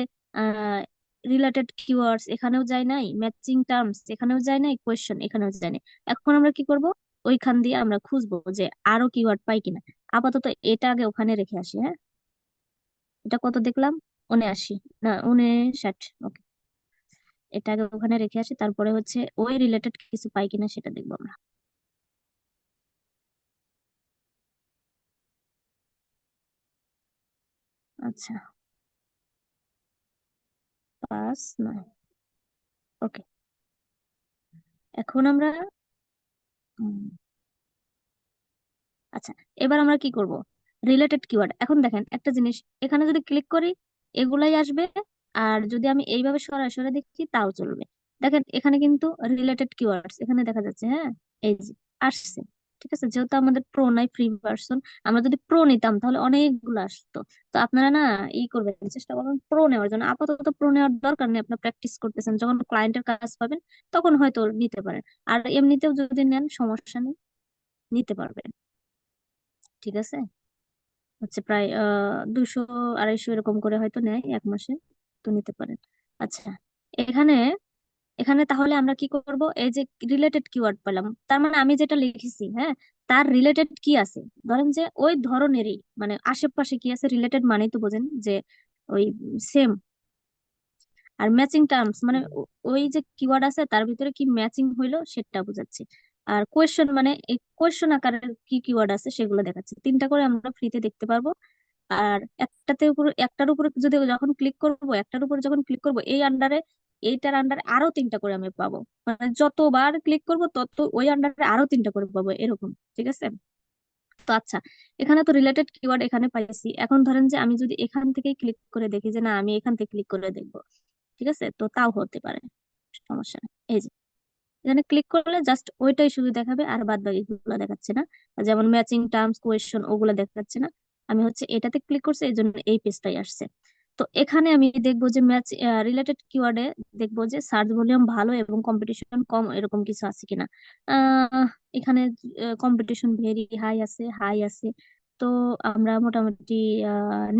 S2: রিলেটেড কিওয়ার্ডস এখানেও যায় নাই, ম্যাচিং টার্মস এখানেও যায় নাই, কোয়েশ্চেন এখানেও যায় নাই। এখন আমরা কি করব, ওইখান দিয়ে আমরা খুঁজবো যে আরো কিওয়ার্ড পাই কিনা। আপাতত এটা আগে ওখানে রেখে আসি, হ্যাঁ। এটা কত দেখলাম, 79 না 59, ওকে। এটা আগে ওখানে রেখে আসি, তারপরে হচ্ছে ওই রিলেটেড কিছু পাই কিনা সেটা দেখবো আমরা। আচ্ছা, 5 9, ওকে। এখন আমরা উম, আচ্ছা, এবার আমরা কি করব, রিলেটেড কিওয়ার্ড। এখন দেখেন একটা জিনিস, এখানে যদি ক্লিক করি এগুলাই আসবে, আর যদি আমি এইভাবে সরাসরি দেখি তাও চলবে। দেখেন এখানে কিন্তু রিলেটেড কিওয়ার্ডস এখানে দেখা যাচ্ছে, হ্যাঁ, এই যে আসছে। ঠিক আছে, যেহেতু আমাদের প্রো নাই, ফ্রি ভার্সন, আমরা যদি প্রো নিতাম তাহলে অনেকগুলো আসতো। তো আপনারা না করবেন, চেষ্টা করবেন প্রো নেওয়ার জন্য। আপাতত প্রো নেওয়ার দরকার নেই, আপনার প্র্যাকটিস করতেছেন, যখন ক্লায়েন্টের কাজ পাবেন তখন হয়তো নিতে পারেন। আর এমনিতেও যদি নেন সমস্যা নেই, নিতে পারবেন। ঠিক আছে, হচ্ছে প্রায় 200 250 এরকম করে হয়তো নেয় 1 মাসে, তো নিতে পারেন। আচ্ছা, এখানে এখানে তাহলে আমরা কি করব, এই যে রিলেটেড কিওয়ার্ড পেলাম, তার মানে আমি যেটা লিখেছি, হ্যাঁ, তার রিলেটেড কি আছে, ধরেন যে ওই ধরনেরই, মানে আশেপাশে কি আছে, রিলেটেড মানেই তো বোঝেন যে ওই সেম। আর ম্যাচিং টার্মস মানে ওই যে কিওয়ার্ড আছে তার ভিতরে কি ম্যাচিং হইলো সেটা বোঝাচ্ছে। আর কোয়েশ্চেন মানে এই কোয়েশ্চেন আকারের কি কিওয়ার্ড আছে সেগুলো দেখাচ্ছে। 3টা করে আমরা ফ্রিতে দেখতে পারবো। আর একটার উপরে যদি যখন ক্লিক করব, একটার উপরে যখন ক্লিক করব, এইটার আন্ডারে আরো 3টা করে আমি পাবো। মানে যতবার ক্লিক করব তত ওই আন্ডারে আরো 3টা করে পাবো, এরকম। ঠিক আছে, তো আচ্ছা, এখানে তো রিলেটেড কিওয়ার্ড এখানে পাইছি। এখন ধরেন যে আমি যদি এখান থেকেই ক্লিক করে দেখি যে না, আমি এখান থেকে ক্লিক করে দেখবো, ঠিক আছে, তো তাও হতে পারে, সমস্যা নেই। এই যে এখানে ক্লিক করলে জাস্ট ওইটাই শুধু দেখাবে, আর বাদ বাকি গুলো দেখাচ্ছে না। যেমন ম্যাচিং টার্মস, কোয়েশ্চন, ওগুলো দেখাচ্ছে না। আমি হচ্ছে এটাতে ক্লিক করছি, এই জন্য এই পেজটাই আসছে। তো এখানে আমি দেখবো যে রিলেটেড কিওয়ার্ডে দেখবো যে সার্চ ভলিউম ভালো এবং কম্পিটিশন কম, এরকম কিছু আছে কিনা। আহ এখানে কম্পিটিশন ভেরি হাই আছে, হাই আছে। তো আমরা মোটামুটি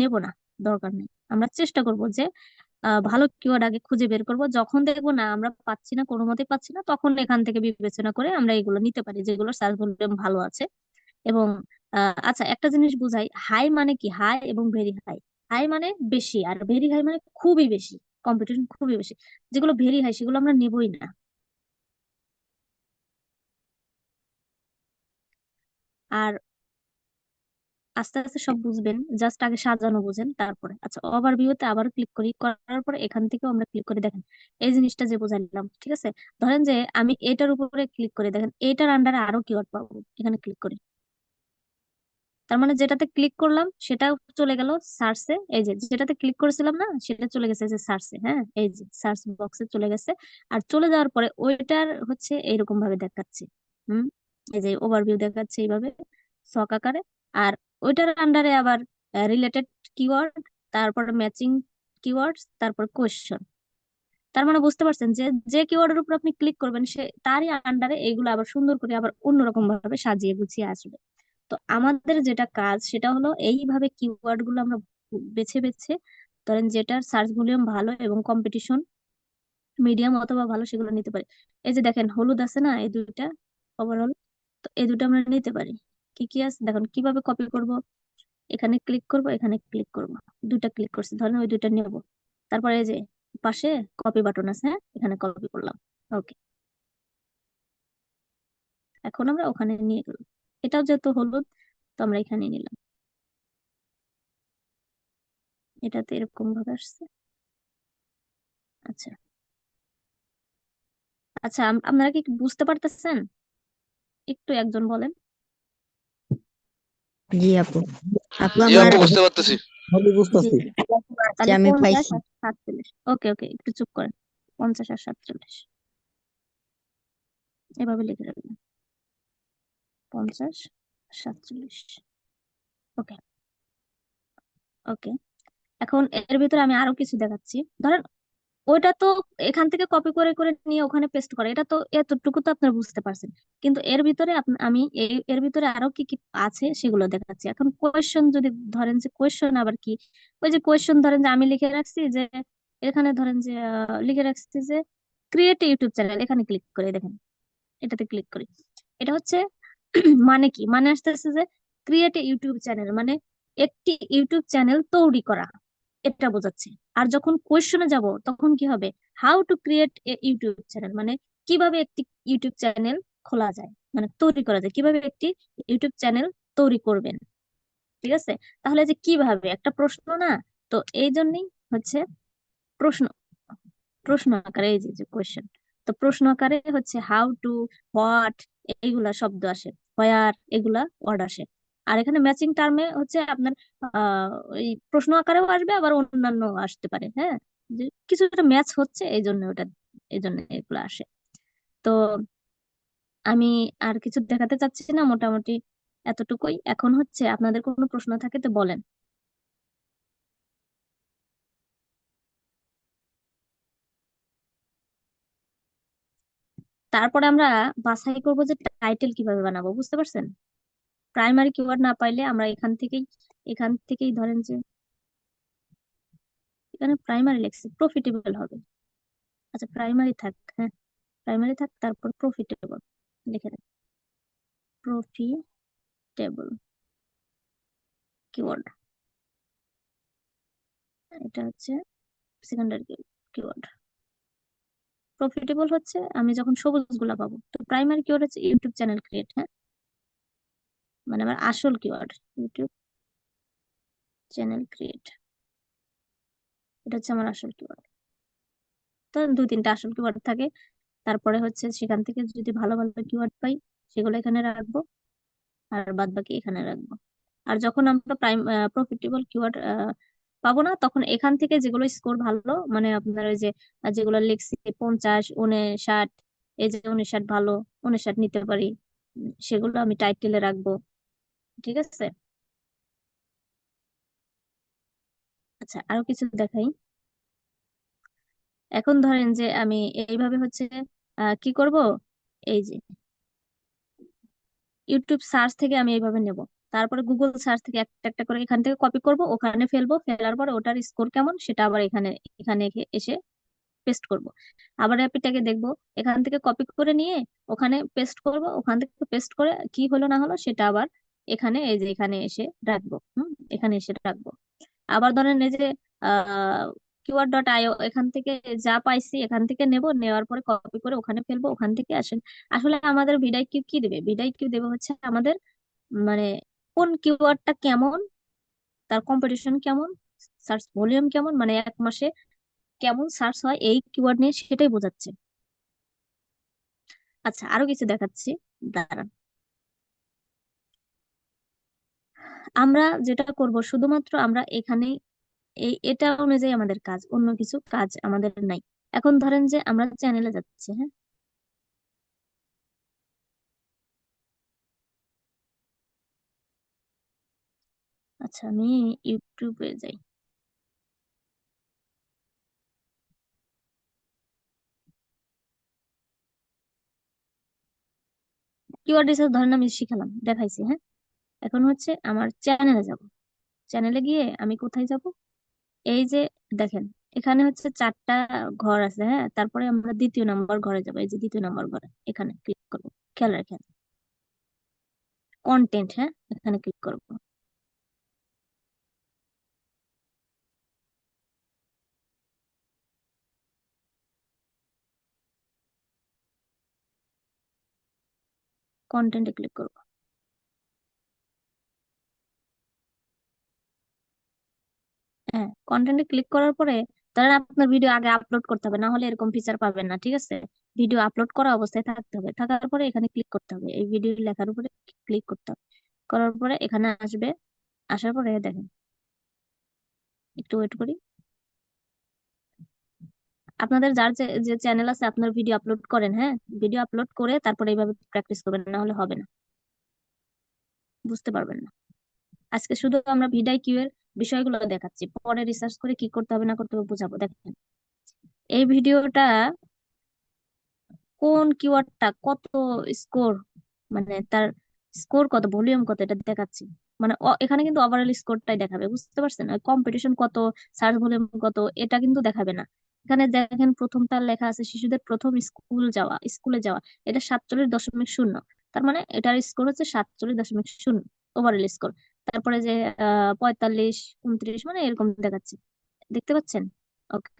S2: নেব না, দরকার নেই। আমরা চেষ্টা করব যে ভালো কিওয়ার্ড আগে খুঁজে বের করব। যখন দেখবো না আমরা পাচ্ছি না, কোনো মতে পাচ্ছি না, তখন এখান থেকে বিবেচনা করে আমরা এগুলো নিতে পারি যেগুলো সার্চ ভলিউম ভালো আছে। এবং আচ্ছা, একটা জিনিস বুঝাই, হাই মানে কি, হাই এবং ভেরি হাই। হাই মানে বেশি, আর ভেরি হাই মানে খুবই বেশি, কম্পিটিশন খুবই বেশি। যেগুলো ভেরি হাই সেগুলো আমরা নেবই না। আর আস্তে আস্তে সব বুঝবেন, জাস্ট আগে সাজানো বুঝেন তারপরে। আচ্ছা, ওভারভিউতে আবার ক্লিক করি, করার পরে এখান থেকে আমরা ক্লিক করে দেখেন এই জিনিসটা যে বোঝাইলাম, ঠিক আছে। ধরেন যে আমি এটার উপরে ক্লিক করে দেখেন এটার আন্ডারে আরো কিওয়ার্ড পাবো, এখানে ক্লিক করি। তার মানে যেটাতে ক্লিক করলাম সেটা চলে গেল সার্চে, এই যে যেটাতে ক্লিক করেছিলাম না সেটা চলে গেছে যে সার্চে, হ্যাঁ, এই যে সার্চ বক্সে চলে গেছে। আর চলে যাওয়ার পরে ওইটার হচ্ছে এইরকম ভাবে দেখাচ্ছে। হুম, এই যে ওভারভিউ দেখাচ্ছে এইভাবে ছক আকারে। আর ওইটার আন্ডারে আবার রিলেটেড কিওয়ার্ড, তারপর ম্যাচিং কিওয়ার্ডস, তারপর কোয়েশ্চন। তার মানে বুঝতে পারছেন যে যে কিওয়ার্ডের উপর আপনি ক্লিক করবেন সে তারই আন্ডারে এইগুলো আবার সুন্দর করে আবার অন্যরকম ভাবে সাজিয়ে গুছিয়ে আসবে। তো আমাদের যেটা কাজ সেটা হলো এইভাবে কিওয়ার্ড গুলো আমরা বেছে বেছে, ধরেন যেটার সার্চ ভলিউম ভালো এবং কম্পিটিশন মিডিয়াম অথবা ভালো সেগুলো নিতে পারি। এই যে দেখেন হলুদ আছে না, এই দুইটা ওভারঅল, তো এই দুটো আমরা নিতে পারি। কি কি আছে দেখুন, কিভাবে কপি করব, এখানে ক্লিক করব, এখানে ক্লিক করব, দুইটা ক্লিক করছি, ধরেন ওই দুইটা নেব। তারপরে এই যে পাশে কপি বাটন আছে, হ্যাঁ, এখানে কপি করলাম, ওকে। এখন আমরা ওখানে নিয়ে গেলাম, এটাও যেহেতু হলুদ তো আমরা এখানে নিলাম। এটাতে এরকম ভাবে আসছে। আচ্ছা, আচ্ছা, আপনারা কি বুঝতে পারতেছেন? একটু একজন বলেন।
S6: জি আপু। আপু
S8: জি
S6: আমার
S8: আপু, বুঝতে পারতেছি।
S4: আমি
S2: জি
S4: বুঝতেছি।
S2: জি।
S6: যে
S2: তাহলে
S6: আমি
S2: 50
S6: পাইছি।
S2: আর 47, ওকে ওকে, একটু চুপ করেন। 50 আর 47 এভাবে লিখে রাখবেন, 50 47, ওকে ওকে। এখন এর ভিতরে আমি আরো কিছু দেখাচ্ছি। ধরেন ওইটা তো এখান থেকে কপি করে করে নিয়ে ওখানে পেস্ট করে, এটা তো এতটুকু তো আপনারা বুঝতে পারছেন। কিন্তু এর ভিতরে আমি এর ভিতরে আরো কি কি আছে সেগুলো দেখাচ্ছি। এখন কোয়েশ্চেন যদি ধরেন, যে কোয়েশ্চেন আবার কি, ওই যে কোয়েশ্চেন ধরেন যে আমি লিখে রাখছি যে এখানে ধরেন যে লিখে রাখছি যে ক্রিয়েট ইউটিউব চ্যানেল, এখানে ক্লিক করে দেখেন, এটাতে ক্লিক করি। এটা হচ্ছে মানে কি, মানে আসতেছে যে ক্রিয়েট ইউটিউব চ্যানেল মানে একটি ইউটিউব চ্যানেল তৈরি করা, এটা বোঝাচ্ছে। আর যখন কোয়েশ্চনে যাব তখন কি হবে, how to create a YouTube channel মানে কিভাবে একটি ইউটিউব চ্যানেল খোলা যায়, মানে তৈরি করা যায়, কিভাবে একটি ইউটিউব চ্যানেল তৈরি করবেন। ঠিক আছে, তাহলে যে কিভাবে একটা প্রশ্ন না, তো এই জন্যই হচ্ছে প্রশ্ন, প্রশ্ন আকারে এই যে কোয়েশ্চেন, তো প্রশ্ন আকারে হচ্ছে হাউ টু, হোয়াট, এইগুলা শব্দ আসে, হোয়ার, এগুলা ওয়ার্ড আসে। আর এখানে ম্যাচিং টার্মে হচ্ছে আপনার এই প্রশ্ন আকারেও আসবে, আবার অন্যান্য আসতে পারে, হ্যাঁ, যে কিছুটা ম্যাচ হচ্ছে এই জন্য ওটা, এই জন্য এগুলো আসে। তো আমি আর কিছু দেখাতে চাচ্ছি না, মোটামুটি এতটুকুই। এখন হচ্ছে আপনাদের কোনো প্রশ্ন থাকে তো বলেন। তারপরে আমরা বাছাই করবো যে টাইটেল কিভাবে বানাবো, বুঝতে পারছেন? প্রাইমারি কিওয়ার্ড না পাইলে আমরা এখান থেকেই ধরেন যে এখানে প্রাইমারি লেখছি, প্রফিটেবল হবে। আচ্ছা প্রাইমারি থাক, হ্যাঁ প্রাইমারি থাক, তারপর প্রফিটেবল লিখে দেন, প্রফিটেবল কিওয়ার্ড, এটা হচ্ছে সেকেন্ডারি কিওয়ার্ড। প্রফিটেবল হচ্ছে আমি যখন সবুজ গুলা পাবো। তো প্রাইমারি কিওয়ার্ড হচ্ছে ইউটিউব চ্যানেল ক্রিয়েট, হ্যাঁ, মানে আমার আসল কিওয়ার্ড ইউটিউব চ্যানেল ক্রিয়েট, এটা হচ্ছে আমার আসল কিওয়ার্ড। তো দুই তিনটা আসল কিওয়ার্ড থাকে, তারপরে হচ্ছে সেখান থেকে যদি ভালো ভালো কিওয়ার্ড পাই সেগুলো এখানে রাখবো, আর বাদ বাকি এখানে রাখবো। আর যখন আমরা প্রফিটেবল কিওয়ার্ড পাবো না, তখন এখান থেকে যেগুলো স্কোর ভালো, মানে আপনার ওই যে যেগুলো লিখছি 50, 59, এই যে 59 ভালো, 59 নিতে পারি, সেগুলো আমি টাইটেলে রাখবো। ঠিক আছে, আচ্ছা আরো কিছু দেখাই। এখন ধরেন যে আমি এইভাবে হচ্ছে কি করব, এই যে ইউটিউব সার্চ থেকে আমি এইভাবে নেব, তারপরে গুগল সার্চ থেকে একটা একটা করে এখান থেকে কপি করব, ওখানে ফেলবো, ফেলার পরে ওটার স্কোর কেমন সেটা আবার এখানে এখানে এসে পেস্ট করব। আবার অ্যাপিটাকে দেখবো, এখান থেকে কপি করে নিয়ে ওখানে পেস্ট করব, ওখান থেকে পেস্ট করে কি হলো না হলো সেটা আবার এখানে এই যে এখানে এসে রাখবো, এখানে এসে রাখবো। আবার ধরেন এই যে keyword.io, এখান থেকে যা পাইছি এখান থেকে নেব, নেওয়ার পরে কপি করে ওখানে ফেলবো, ওখান থেকে আসেন। আসলে আমাদের ভিডাই কিউ কি দেবে, ভিডাই কিউ দেবে হচ্ছে আমাদের মানে কোন কিওয়ার্ডটা কেমন, তার কম্পিটিশন কেমন, সার্চ ভলিউম কেমন, মানে এক মাসে কেমন সার্চ হয় এই কিওয়ার্ড নিয়ে, সেটাই বোঝাচ্ছে। আচ্ছা আরো কিছু দেখাচ্ছি, দাঁড়ান। আমরা যেটা করব শুধুমাত্র আমরা এখানে এটা অনুযায়ী আমাদের কাজ, অন্য কিছু কাজ আমাদের নাই। এখন ধরেন যে আমরা চ্যানেলে যাচ্ছি, হ্যাঁ, আচ্ছা আমি ইউটিউবে যাই। কিওয়ার্ড রিসার্চ ধরেন আমি শিখালাম, দেখাইছি, হ্যাঁ। এখন হচ্ছে আমার চ্যানেলে যাব, চ্যানেলে গিয়ে আমি কোথায় যাব, এই যে দেখেন এখানে হচ্ছে 4টা ঘর আছে, হ্যাঁ, তারপরে আমরা 2য় নম্বর ঘরে যাবো, এই যে 2য় নম্বর ঘরে এখানে ক্লিক করবো, খেয়াল রাখেন, কন্টেন্ট, হ্যাঁ, এখানে ক্লিক করবো। কন্টেন্টে ক্লিক করবো, হ্যাঁ, কন্টেন্টে ক্লিক করার পরে ধরেন আপনার ভিডিও আগে আপলোড করতে হবে, না হলে এরকম ফিচার পাবেন না, ঠিক আছে? ভিডিও আপলোড করা অবস্থায় থাকতে হবে, থাকার পরে এখানে ক্লিক করতে হবে, এই ভিডিও লেখার উপরে ক্লিক করতে হবে, করার পরে এখানে আসবে, আসার পরে দেখেন, একটু ওয়েট করি। আপনাদের যার যে যে চ্যানেল আছে আপনার ভিডিও আপলোড করেন, হ্যাঁ, ভিডিও আপলোড করে তারপরে এইভাবে প্র্যাকটিস করবেন, না হলে হবে না, বুঝতে পারবেন না। আজকে শুধু আমরা ভিডিও কিউ এর বিষয়গুলো দেখাচ্ছি, পরে রিসার্চ করে কি করতে হবে না করতে হবে বোঝাবো। দেখেন এই ভিডিওটা কোন কিওয়ার্ডটা কত স্কোর, মানে তার স্কোর কত, ভলিউম কত, এটা দেখাচ্ছি। মানে এখানে কিন্তু ওভারঅল স্কোরটাই দেখাবে, বুঝতে পারছেন? কম্পিটিশন কত, সার্চ ভলিউম কত, এটা কিন্তু দেখাবে না। এখানে দেখেন প্রথমটা লেখা আছে শিশুদের প্রথম স্কুলে যাওয়া, এটা 47.0। তার মানে এটার স্কোর হচ্ছে 47.0 ওভারঅল স্কোর। তারপরে যে 45, 29 মানে এরকম দেখাচ্ছে, দেখতে পাচ্ছেন? ওকে,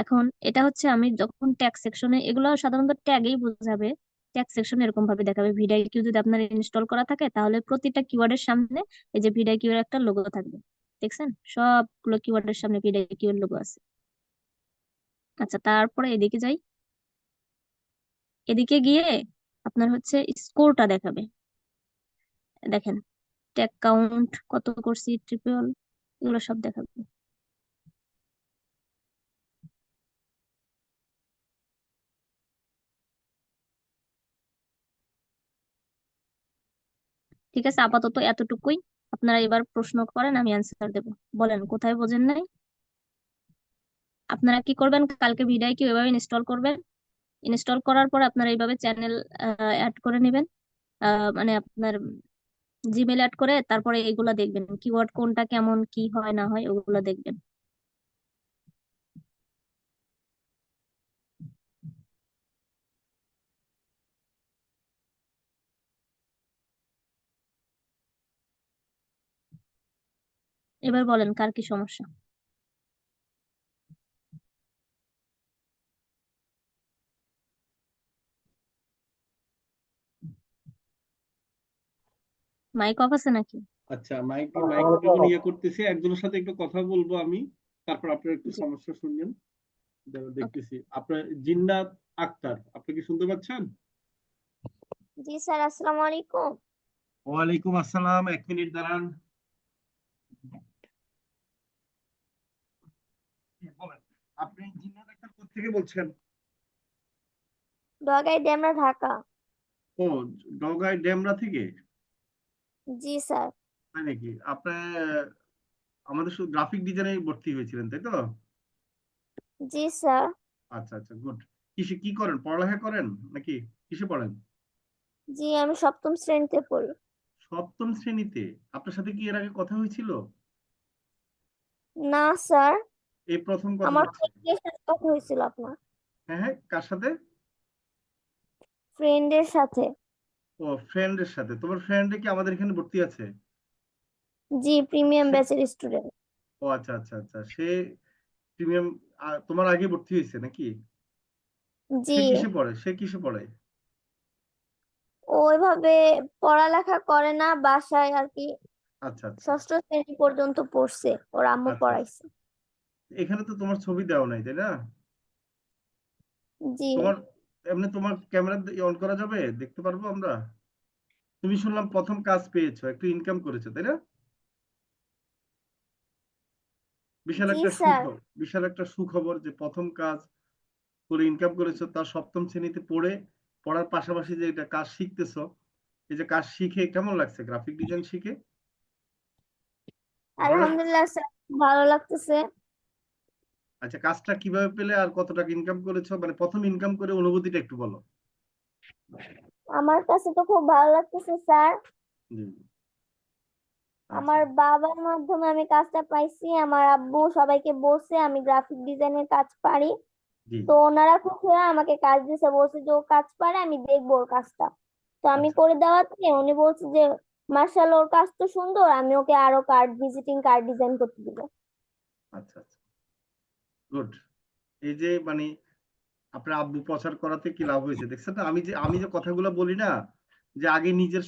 S2: এখন এটা হচ্ছে আমি যখন ট্যাগ সেকশনে, এগুলো সাধারণত ট্যাগেই বোঝাবে। ট্যাগ সেকশনে এরকম ভাবে দেখাবে, ভিডিআইকিউ যদি আপনার ইনস্টল করা থাকে তাহলে প্রতিটা কিওয়ার্ডের সামনে এই যে ভিডিআইকিউ এর একটা লোগো থাকবে। দেখছেন, সবগুলো কিওয়ার্ডের সামনে ভিডিআইকিউ এর লোগো আছে। আচ্ছা, তারপরে এদিকে যাই। এদিকে গিয়ে আপনার হচ্ছে স্কোরটা দেখাবে। দেখেন, ট্যাগ কাউন্ট কত করছি, ট্রিপল, এগুলো সব দেখাবে। ঠিক আছে, আপাতত এতটুকুই। আপনারা এবার প্রশ্ন করেন, আমি অ্যান্সার দেবো। বলেন কোথায় বোঝেন নাই। আপনারা কি করবেন, কালকে ভিডিআইকিউ এভাবে ইনস্টল করবেন। ইনস্টল করার পর আপনারা এইভাবে চ্যানেল অ্যাড করে নেবেন, মানে আপনার জিমেল অ্যাড করে, তারপরে এগুলা দেখবেন কিওয়ার্ড কোনটা কেমন কি হয় না হয় ওগুলা দেখবেন। এবার বলেন কার কি সমস্যা। মাইক অফ আছে নাকি?
S5: আচ্ছা, মাইক্রোফোন ইয়ে করতেছি, একজনের সাথে একটু কথা বলবো আমি, তারপর আপনার একটু
S2: জি,
S5: সমস্যা শুনবেন।
S2: ওকে।
S5: দেখতেছি আপনার জিন্নাত আক্তার, আপনি কি শুনতে পাচ্ছেন?
S8: জি স্যার, আসসালামু আলাইকুম।
S5: ওয়ালাইকুম আসসালাম, 1 মিনিট দাঁড়ান। বলেন, আপনি জিন্নাত আক্তার কোথা থেকে বলছেন?
S8: ডগাই ডেমরা, ঢাকা।
S5: ও, নওগাঁ ডেমরা থেকে?
S8: জি স্যার।
S5: তাই নাকি? আপনার আমাদের শুধু গ্রাফিক ডিজাইনে ভর্তি হয়েছিলেন, তাই তো?
S8: জি স্যার।
S5: আচ্ছা আচ্ছা, গুড। কিসে কি করেন, পড়ালেখা করেন নাকি কিসে পড়েন?
S8: জি, আমি সপ্তম শ্রেণীতে পড়ি।
S5: সপ্তম শ্রেণীতে? আপনার সাথে কি এর আগে কথা হয়েছিল?
S8: না স্যার,
S5: এই প্রথম কথা
S8: আমার
S5: হচ্ছে?
S8: ফ্রেন্ডের সাথে কথা হয়েছিল আপনার।
S5: হ্যাঁ হ্যাঁ, কার সাথে?
S8: ফ্রেন্ডের সাথে।
S5: ও, ফ্রেন্ডের সাথে। তোমার ফ্রেন্ড কি আমাদের এখানে ভর্তি আছে?
S8: জি, প্রিমিয়াম
S5: সে,
S8: ব্যাচের স্টুডেন্ট।
S5: ও আচ্ছা আচ্ছা আচ্ছা, সে প্রিমিয়াম তোমার আগে ভর্তি হয়েছে নাকি?
S8: জি।
S5: সে কিসে পড়ে, সে কিসে পড়ে?
S8: ও ওইভাবে পড়ালেখা করে না, বাসায় আর কি
S5: আচ্ছা আচ্ছা
S8: ষষ্ঠ শ্রেণী পর্যন্ত পড়ছে, ওর আম্মু
S5: আচ্ছা আচ্ছা।
S8: পড়াইছে।
S5: এখানে তো তোমার ছবি দেওয়া নাই, তাই না?
S8: জি।
S5: তোমার এমনি তোমার ক্যামেরা অন করা যাবে, দেখতে পারবো আমরা? তুমি শুনলাম প্রথম কাজ পেয়েছো, একটু ইনকাম করেছো, তাই না? বিশাল
S8: জি
S5: একটা
S8: স্যার।
S5: বিশাল একটা সুখবর যে প্রথম কাজ করে ইনকাম করেছো, তার সপ্তম শ্রেণীতে পড়ে, পড়ার পাশাপাশি যে এটা কাজ শিখতেছো। এই যে কাজ শিখে কেমন লাগছে, গ্রাফিক ডিজাইন শিখে ভালো লাগছে?
S8: আলহামদুলিল্লাহ স্যার, ভালো লাগতেছে।
S5: আচ্ছা, কাজটা কিভাবে পেলে আর কত টাকা ইনকাম করেছো, মানে প্রথম ইনকাম করে অনুভূতিটা একটু বলো।
S8: আমার কাছে তো খুব ভালো লাগতেছে স্যার।
S5: জি জি। আচ্ছা
S8: আমার বাবার মাধ্যমে আমি কাজটা পাইছি, আমার আব্বু সবাইকে বলছে আমি গ্রাফিক ডিজাইনের কাজ পারি।
S5: জি
S8: তো
S5: জি।
S8: ওনারা খুশি হয়ে আমাকে কাজ দিছে, বলছে যে ও কাজ পারে, আমি দেখবো ওর কাজটা। তো আমি
S5: আচ্ছা
S8: করে দেওয়াতে উনি বলছে যে মার্শাল্লাহ, ওর কাজ তো সুন্দর, আমি ওকে আরো ভিজিটিং কার্ড ডিজাইন করতে দিব।
S5: আচ্ছা আচ্ছা, গুড। এই যে মানে আপনার আব্বু প্রচার করাতে কি লাভ হয়েছে দেখছেন না? আমি যে কথাগুলো বলি না, যে আগে নিজের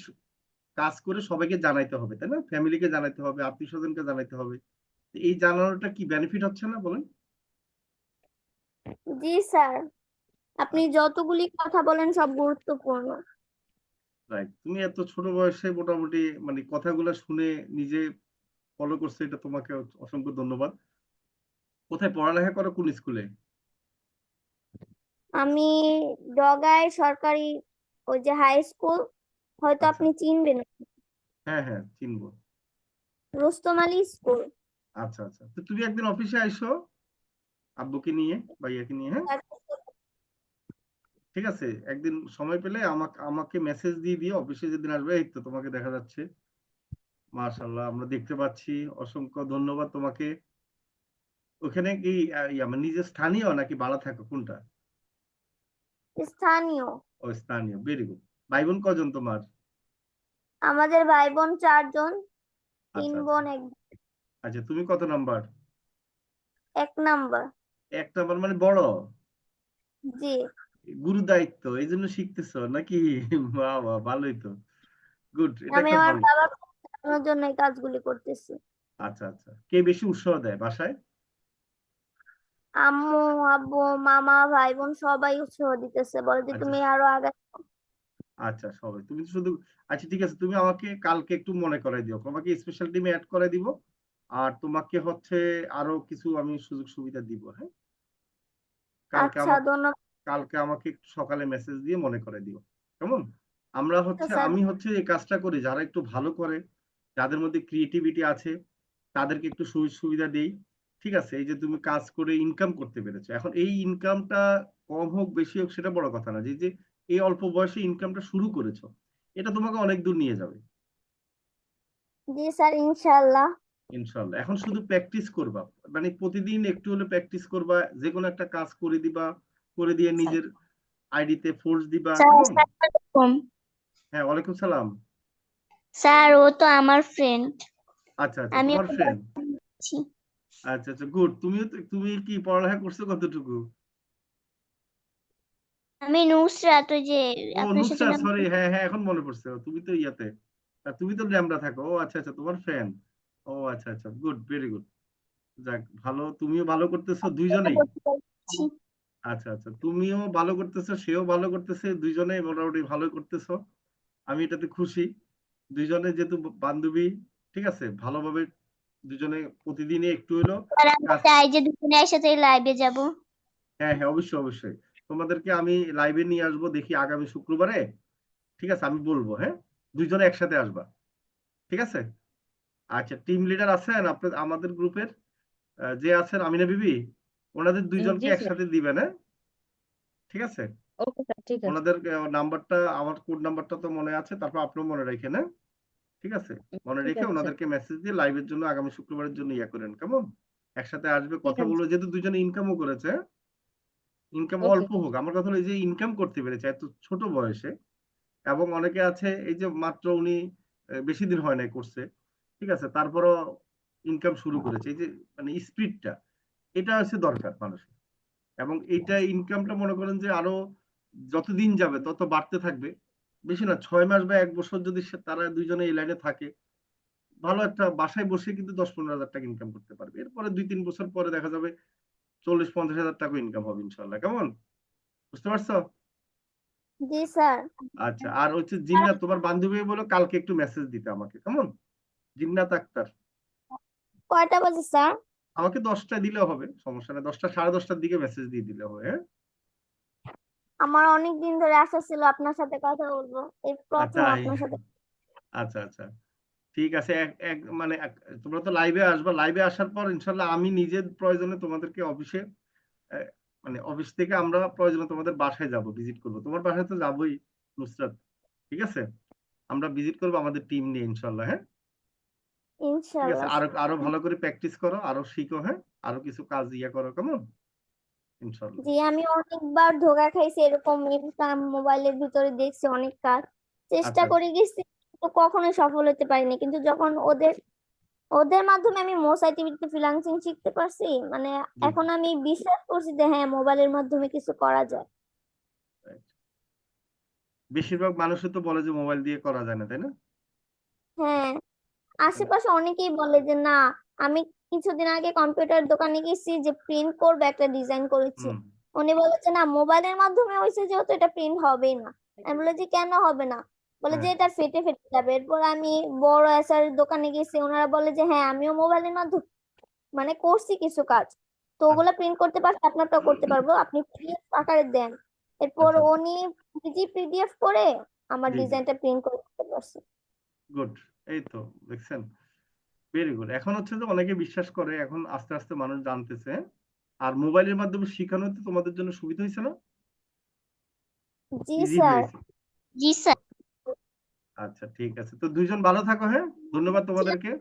S5: কাজ করে সবাইকে জানাইতে হবে, তাই না? ফ্যামিলিকে জানাইতে হবে, আত্মীয় স্বজনকে জানাইতে হবে। এই জানানোটা কি বেনিফিট হচ্ছে না বলেন?
S8: জি স্যার, আপনি যতগুলি কথা বলেন সব গুরুত্বপূর্ণ।
S5: রাইট, তুমি এত ছোট বয়সে মোটামুটি মানে কথাগুলো শুনে নিজে ফলো করছো, এটা তোমাকে অসংখ্য ধন্যবাদ। কোথায় পড়ালেখা করো, কোন স্কুলে?
S8: আমি ডগাই সরকারি, ওই যে হাই স্কুল, হয়তো
S5: আচ্ছা,
S8: আপনি চিনবেন,
S5: হ্যাঁ হ্যাঁ চিনবো।
S8: রুস্তম আলী স্কুল।
S5: আচ্ছা আচ্ছা, তো তুমি একদিন অফিসে আইসো, আব্বুকে নিয়ে, ভাইয়াকে নিয়ে, হ্যাঁ ঠিক আছে। একদিন সময় পেলে আমাকে আমাকে মেসেজ দিয়ে দিও, অফিসে যেদিন আসবে। এই তো তোমাকে দেখা যাচ্ছে, মাশাআল্লাহ আমরা দেখতে পাচ্ছি। অসংখ্য ধন্যবাদ তোমাকে। ওখানে কি মানে নিজের স্থানীয় নাকি ভাড়া থাকো, কোনটা?
S8: স্থানীয়।
S5: ও স্থানীয়, ভেরি গুড। ভাই বোন কজন তোমার?
S8: আমাদের ভাই বোন 4 জন, 3
S5: আচ্ছা আচ্ছা
S8: বোন 1
S5: আচ্ছা, তুমি কত নাম্বার?
S8: 1 নাম্বার।
S5: 1 নাম্বার মানে বড়?
S8: জি।
S5: গুরু দায়িত্ব এই জন্য শিখতেছো নাকি? বাহ বাহ, ভালোই তো, গুড, এটা
S8: আমি
S5: একটা
S8: আমার
S5: ভালো।
S8: বাবার চালানোর জন্য এই কাজগুলি করতেছি।
S5: আচ্ছা আচ্ছা, কে বেশি উৎসাহ দেয় বাসায়?
S8: আম্মু, আব্বু, মামা, ভাই বোন সবাই উৎসাহ দিতেছে, বলে যে
S5: আচ্ছা
S8: তুমি আরো আগে।
S5: আচ্ছা, সবাই তুমি তো শুধু, আচ্ছা ঠিক আছে, তুমি আমাকে কালকে একটু মনে করাই দিও, তোমাকে স্পেশাল টিমে অ্যাড করে দিব। আর তোমাকে হচ্ছে আরো কিছু আমি সুযোগ সুবিধা দিব, হ্যাঁ। কালকে
S8: আচ্ছা,
S5: আমাকে
S8: ধন্যবাদ
S5: কালকে আমাকে একটু সকালে মেসেজ দিয়ে মনে করে দিও, কেমন? আমরা হচ্ছে,
S8: স্যার।
S5: আমি হচ্ছে এই কাজটা করি, যারা একটু ভালো করে, যাদের মধ্যে ক্রিয়েটিভিটি আছে, তাদেরকে একটু সুযোগ সুবিধা দেই। ঠিক আছে, এই যে তুমি কাজ করে ইনকাম করতে পেরেছো, এখন এই ইনকামটা কম হোক বেশি হোক সেটা বড় কথা না, যে যে এই অল্প বয়সে ইনকামটা শুরু করেছো, এটা তোমাকে অনেক দূর নিয়ে যাবে
S8: জি স্যার, ইনশাআল্লাহ।
S5: ইনশাল্লাহ। এখন শুধু প্র্যাকটিস করবা, মানে প্রতিদিন একটু হলে প্র্যাকটিস করবা, যে কোনো একটা কাজ করে দিবা, করে দিয়ে নিজের আইডিতে ফোর্স দিবা,
S8: স্যার,
S5: কেমন?
S8: আসসালামু আলাইকুম।
S5: হ্যাঁ, ওয়ালাইকুম সালাম।
S8: স্যার, ও তো আমার ফ্রেন্ড,
S5: আচ্ছা আচ্ছা,
S8: আমি
S5: তোমার
S8: ওকে
S5: ফ্রেন্ড।
S8: বলছি।
S5: আচ্ছা আচ্ছা, গুড। তুমি কি পড়ালেখা করছো কতটুকু?
S8: আমি নুসরাত, ওই যে
S5: ও
S8: আপনার সাথে
S5: নুসরাত,
S8: নাম।
S5: সরি, হ্যাঁ হ্যাঁ, এখন মনে পড়ছে, তুমি তো ইয়াতে, তুমি তো ল্যামডা থাকো। ও আচ্ছা আচ্ছা, তোমার ফ্রেন্ড। ও আচ্ছা আচ্ছা, গুড, ভেরি গুড। যাক ভালো, তুমিও ভালো করতেছো দুইজনেই। আচ্ছা আচ্ছা, তুমিও ভালো করতেছো, সেও ভালো করতেছে, দুইজনেই মোটামুটি ভালো করতেছো। আমি এটাতে খুশি। দুইজনে যেহেতু বান্ধবী, ঠিক আছে, ভালোভাবে দুজনে প্রতিদিনই একটু হলো
S8: স্যার, আমরা
S5: কাজ।
S8: চাই যে দুজনে একসাথে লাইভে যাব।
S5: হ্যাঁ হ্যাঁ, অবশ্যই অবশ্যই, তোমাদেরকে আমি লাইভে নিয়ে আসবো, দেখি আগামী শুক্রবারে। ঠিক আছে, আমি বলবো, হ্যাঁ, দুইজনে একসাথে আসবা, ঠিক আছে। আচ্ছা, টিম লিডার আছেন আপনাদের, আমাদের গ্রুপের যে আছেন আমিনা বিবি, ওনাদের দুইজনকে
S1: জি স্যার,
S5: একসাথে দিবেন, হ্যাঁ, ঠিক আছে।
S1: ওকে স্যার, ঠিক আছে।
S5: ওনাদের নাম্বারটা, আমার কোড নাম্বারটা তো মনে আছে, তারপর আপনিও মনে রাখেন, হ্যাঁ, ঠিক আছে। মনে
S1: ঠিক
S5: রেখে
S1: আছে স্যার,
S5: ওনাদেরকে মেসেজ দিয়ে লাইভের জন্য আগামী শুক্রবারের জন্য ইয়া করেন, কেমন? একসাথে আসবে,
S1: ঠিক
S5: কথা
S1: আছে,
S5: বলবো, যেহেতু দুজনে ইনকামও করেছে, ইনকাম
S1: ওকে।
S5: অল্প হোক, আমার কথা হলো এই যে ইনকাম করতে পেরেছে এত ছোট বয়সে। এবং অনেকে আছে এই যে মাত্র উনি বেশি দিন হয় নাই করছে, ঠিক আছে, তারপরও ইনকাম শুরু করেছে, এই যে মানে স্পিডটা, এটা হচ্ছে দরকার মানুষের। এবং এইটা ইনকামটা মনে করেন যে আরো যতদিন যাবে তত বাড়তে থাকবে। বেশি না, 6 মাস বা 1 বছর যদি তারা দুইজনে এই লাইনে থাকে, ভালো একটা বাসায় বসে কিন্তু 10-15 হাজার টাকা ইনকাম করতে পারবে। এরপরে 2-3 বছর পরে দেখা যাবে 40-50 হাজার টাকা ইনকাম হবে ইনশাল্লাহ, কেমন? বুঝতে পারছো?
S8: জি স্যার।
S5: আচ্ছা, আর হচ্ছে জিন্নাত, তোমার বান্ধবী বলো কালকে একটু মেসেজ দিতে আমাকে, কেমন? জিন্নাত আক্তার,
S8: কয়টা বাজে স্যার?
S5: আমাকে 10টায় দিলেও হবে, সমস্যা নেই, 10টা 10:30টার দিকে মেসেজ দিয়ে দিলে হবে, হ্যাঁ।
S8: আমার অনেক দিন ধরে আশা ছিল আপনার সাথে কথা বলবো, এই
S5: আচ্ছা
S8: প্রথম আপনার সাথে।
S5: আচ্ছা আচ্ছা, ঠিক আছে। মানে তোমরা তো লাইভে আসবা, লাইভে আসার পর ইনশাল্লাহ আমি নিজের প্রয়োজনে তোমাদেরকে অফিসে, আহ, মানে অফিস থেকে আমরা প্রয়োজনে তোমাদের বাসায় যাব, ভিজিট করব, তোমার বাসায় তো যাবোই নুসরাত, ঠিক আছে। আমরা ভিজিট করবো আমাদের টিম নিয়ে ইনশাল্লাহ, হ্যাঁ। ঠিক আছে,
S8: ইনশাআল্লাহ
S5: আরো
S8: স্যার।
S5: আরো ভালো করে প্র্যাকটিস করো, আরো শিখো, হ্যাঁ, আরো কিছু কাজ ইয়া করো, কেমন? ইনশাল্লাহ।
S8: জি, আমি অনেকবার ধোঁকা খাইছি, এরকম ইনকাম মোবাইলের ভিতরে দেখছি অনেক কাজ, চেষ্টা
S5: আচ্ছা আচ্ছা,
S8: করে গেছি, তো কখনোই সফল হতে পারিনি। কিন্তু যখন ওদের ওদের মাধ্যমে আমি মোস আইটিভিতে ফ্রিল্যান্সিং শিখতে পারছি, মানে
S5: জি
S8: এখন
S5: জি,
S8: আমি বিশ্বাস করছি যে হ্যাঁ, মোবাইলের মাধ্যমে কিছু করা যায়।
S5: right. বেশিরভাগ মানুষই তো বলে যে মোবাইল দিয়ে করা যায় না, তাই না?
S8: হ্যাঁ, আশেপাশে অনেকেই বলে যে না। আমি কিছুদিন আগে কম্পিউটার দোকানে গেছি, যে প্রিন্ট করবে একটা ডিজাইন করেছি,
S5: হুম,
S8: উনি বলেছে না, মোবাইলের মাধ্যমে হয়েছে যেহেতু এটা প্রিন্ট হবেই না। আমি বলে যে কেন হবে না? বলে যে
S5: হ্যাঁ,
S8: এটা ফেটে ফেটে যাবে। এরপর আমি বড় এসআর দোকানে গেছি, ওনারা বলে যে হ্যাঁ, আমিও মোবাইলের মাধ্যমে মানে করছি কিছু কাজ, তো ওগুলা
S5: আচ্ছা
S8: প্রিন্ট করতে পারছি, আপনারটাও করতে পারবো, আপনি পিডিএফ আকারে দেন। এরপর
S5: আচ্ছা,
S8: উনি পিডিএফ করে আমার
S5: জি জি,
S8: ডিজাইনটা প্রিন্ট করে দিতে পারছি।
S5: গুড। এই তো দেখছেন, ভেরি গুড। এখন হচ্ছে যে অনেকে বিশ্বাস করে, এখন আস্তে আস্তে মানুষ জানতেছে, আর মোবাইলের মাধ্যমে শেখানো তো তোমাদের জন্য সুবিধা হয়েছে না,
S8: জি
S5: ইজি
S8: স্যার।
S5: হয়েছে?
S8: জি স্যার।
S5: আচ্ছা ঠিক আছে, তো দুইজন ভালো থাকো, হ্যাঁ, ধন্যবাদ তোমাদেরকে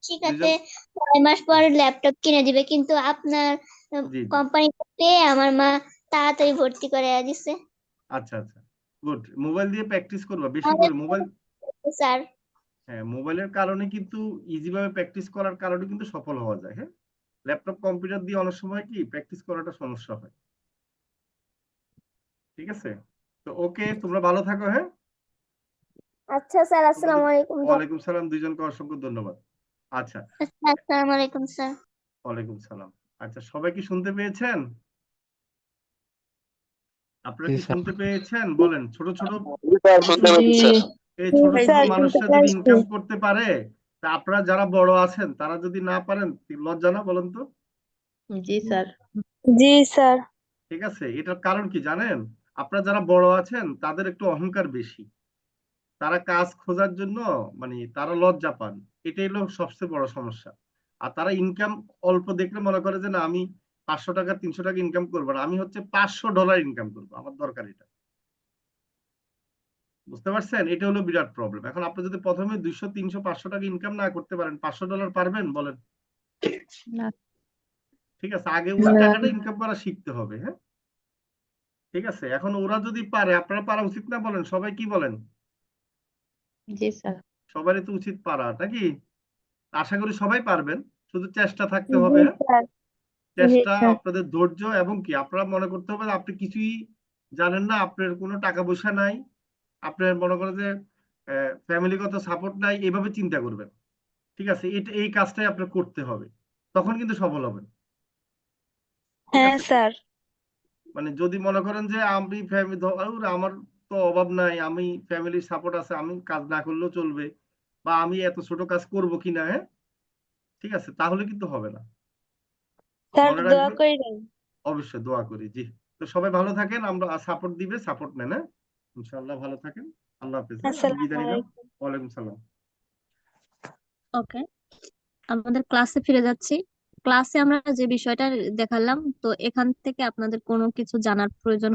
S8: ঠিক আছে,
S5: দুইজন।
S8: 6 মাস পর ল্যাপটপ কিনে দিবে, কিন্তু আপনার
S5: জি জি,
S8: কোম্পানিতে আমার মা তাড়াতাড়ি ভর্তি করে দিছে।
S5: আচ্ছা আচ্ছা, গুড। মোবাইল দিয়ে প্র্যাকটিস করবা বেশি করে, মোবাইল।
S8: স্যার।
S5: হ্যাঁ, মোবাইলের কারণে কিন্তু ইজি ভাবে প্র্যাকটিস করার কারণে কিন্তু সফল হওয়া যায়। হ্যাঁ, ল্যাপটপ কম্পিউটার দিয়ে অনেক সময় কি প্র্যাকটিস করাটা সমস্যা হয়। ঠিক আছে, তো ওকে, তোমরা ভালো থাকো, হ্যাঁ।
S8: আচ্ছা স্যার,
S5: তোমাদের
S8: আসসালামু আলাইকুম।
S5: ওয়ালাইকুম সালাম, দুইজনকে অসংখ্য ধন্যবাদ। আচ্ছা,
S8: আসসালামু আলাইকুম স্যার।
S5: ওয়ালাইকুম সালাম। আচ্ছা, সবাই কি শুনতে পেয়েছেন? আপনারা
S9: জি
S5: কি
S9: স্যার।
S5: শুনতে পেয়েছেন? বলেন, ছোট ছোট
S1: জি
S5: এই ছোট ছোট
S7: স্যার,
S5: মানুষরা যদি ইনকাম করতে পারে, তা আপনারা যারা বড় আছেন তারা যদি না পারেন, লজ্জা না বলেন তো?
S1: জি স্যার।
S7: জি স্যার।
S5: ঠিক আছে, এটার কারণ কি জানেন? আপনারা যারা বড় আছেন তাদের একটু অহংকার বেশি, তারা কাজ খোঁজার জন্য মানে তারা লজ্জা পান, এটাই হলো সবচেয়ে বড় সমস্যা। আর তারা ইনকাম অল্প দেখলে মনে করে যে না, আমি 500 টাকা 300 টাকা ইনকাম করবো না, আমি হচ্ছে $500 ইনকাম করবো, আমার দরকার এটা। বুঝতে পারছেন? এটা হলো বিরাট প্রবলেম। এখন আপনি যদি প্রথমে 200 300 500 টাকা ইনকাম না করতে পারেন, $500 পারবেন বলেন?
S1: না।
S5: ঠিক আছে, আগে ওই টাকাটা ইনকাম করা শিখতে হবে। হ্যাঁ, ঠিক আছে, এখন ওরা যদি পারে আপনারা পারা উচিত না বলেন? সবাই কি বলেন?
S1: জি স্যার।
S5: সবারই তো উচিত পারা, নাকি? আশা করি সবাই পারবেন, শুধু চেষ্টা থাকতে
S8: জি
S5: হবে।
S8: স্যার।
S5: চেষ্টা, আপনাদের ধৈর্য, এবং কি আপনারা মনে করতে হবে যে আপনি কিছুই জানেন না, আপনার কোনো টাকা পয়সা নাই, আপনার মনে করেন যে ফ্যামিলিগত সাপোর্ট নাই, এইভাবে চিন্তা করবেন। ঠিক আছে, এটা এই কাজটাই আপনার করতে হবে, তখন কিন্তু সফল হবেন। ঠিক
S7: হ্যাঁ
S5: আছে,
S7: স্যার।
S5: মানে যদি মনে করেন যে আমি ফ্যামিলি, আমার তো অভাব নাই, আমি ফ্যামিলির সাপোর্ট আছে, আমি কাজ না করলেও চলবে, বা আমি এত ছোট কাজ করব কিনা, হ্যাঁ, ঠিক আছে, তাহলে কিন্তু হবে না।
S7: স্যার,
S5: মনে
S7: দোয়া
S5: রাখবেন,
S7: কইরেন।
S5: অবশ্যই দোয়া করি। জি, তো সবাই ভালো থাকেন, আমরা সাপোর্ট দিবে, সাপোর্ট নেন, হ্যাঁ, ইনশাআল্লাহ ভালো থাকেন। আল্লাহ হাফেজ, হ্যাঁ, আমি
S7: আসসালামু
S5: বিদায় নিলাম।
S7: আলাইকুম।
S5: ওয়ালাইকুম সালাম।
S2: ওকে, আমাদের ক্লাসে ফিরে যাচ্ছি। ক্লাসে আমরা যে বিষয়টা দেখালাম, তো এখান থেকে আপনাদের কোনো কিছু জানার প্রয়োজন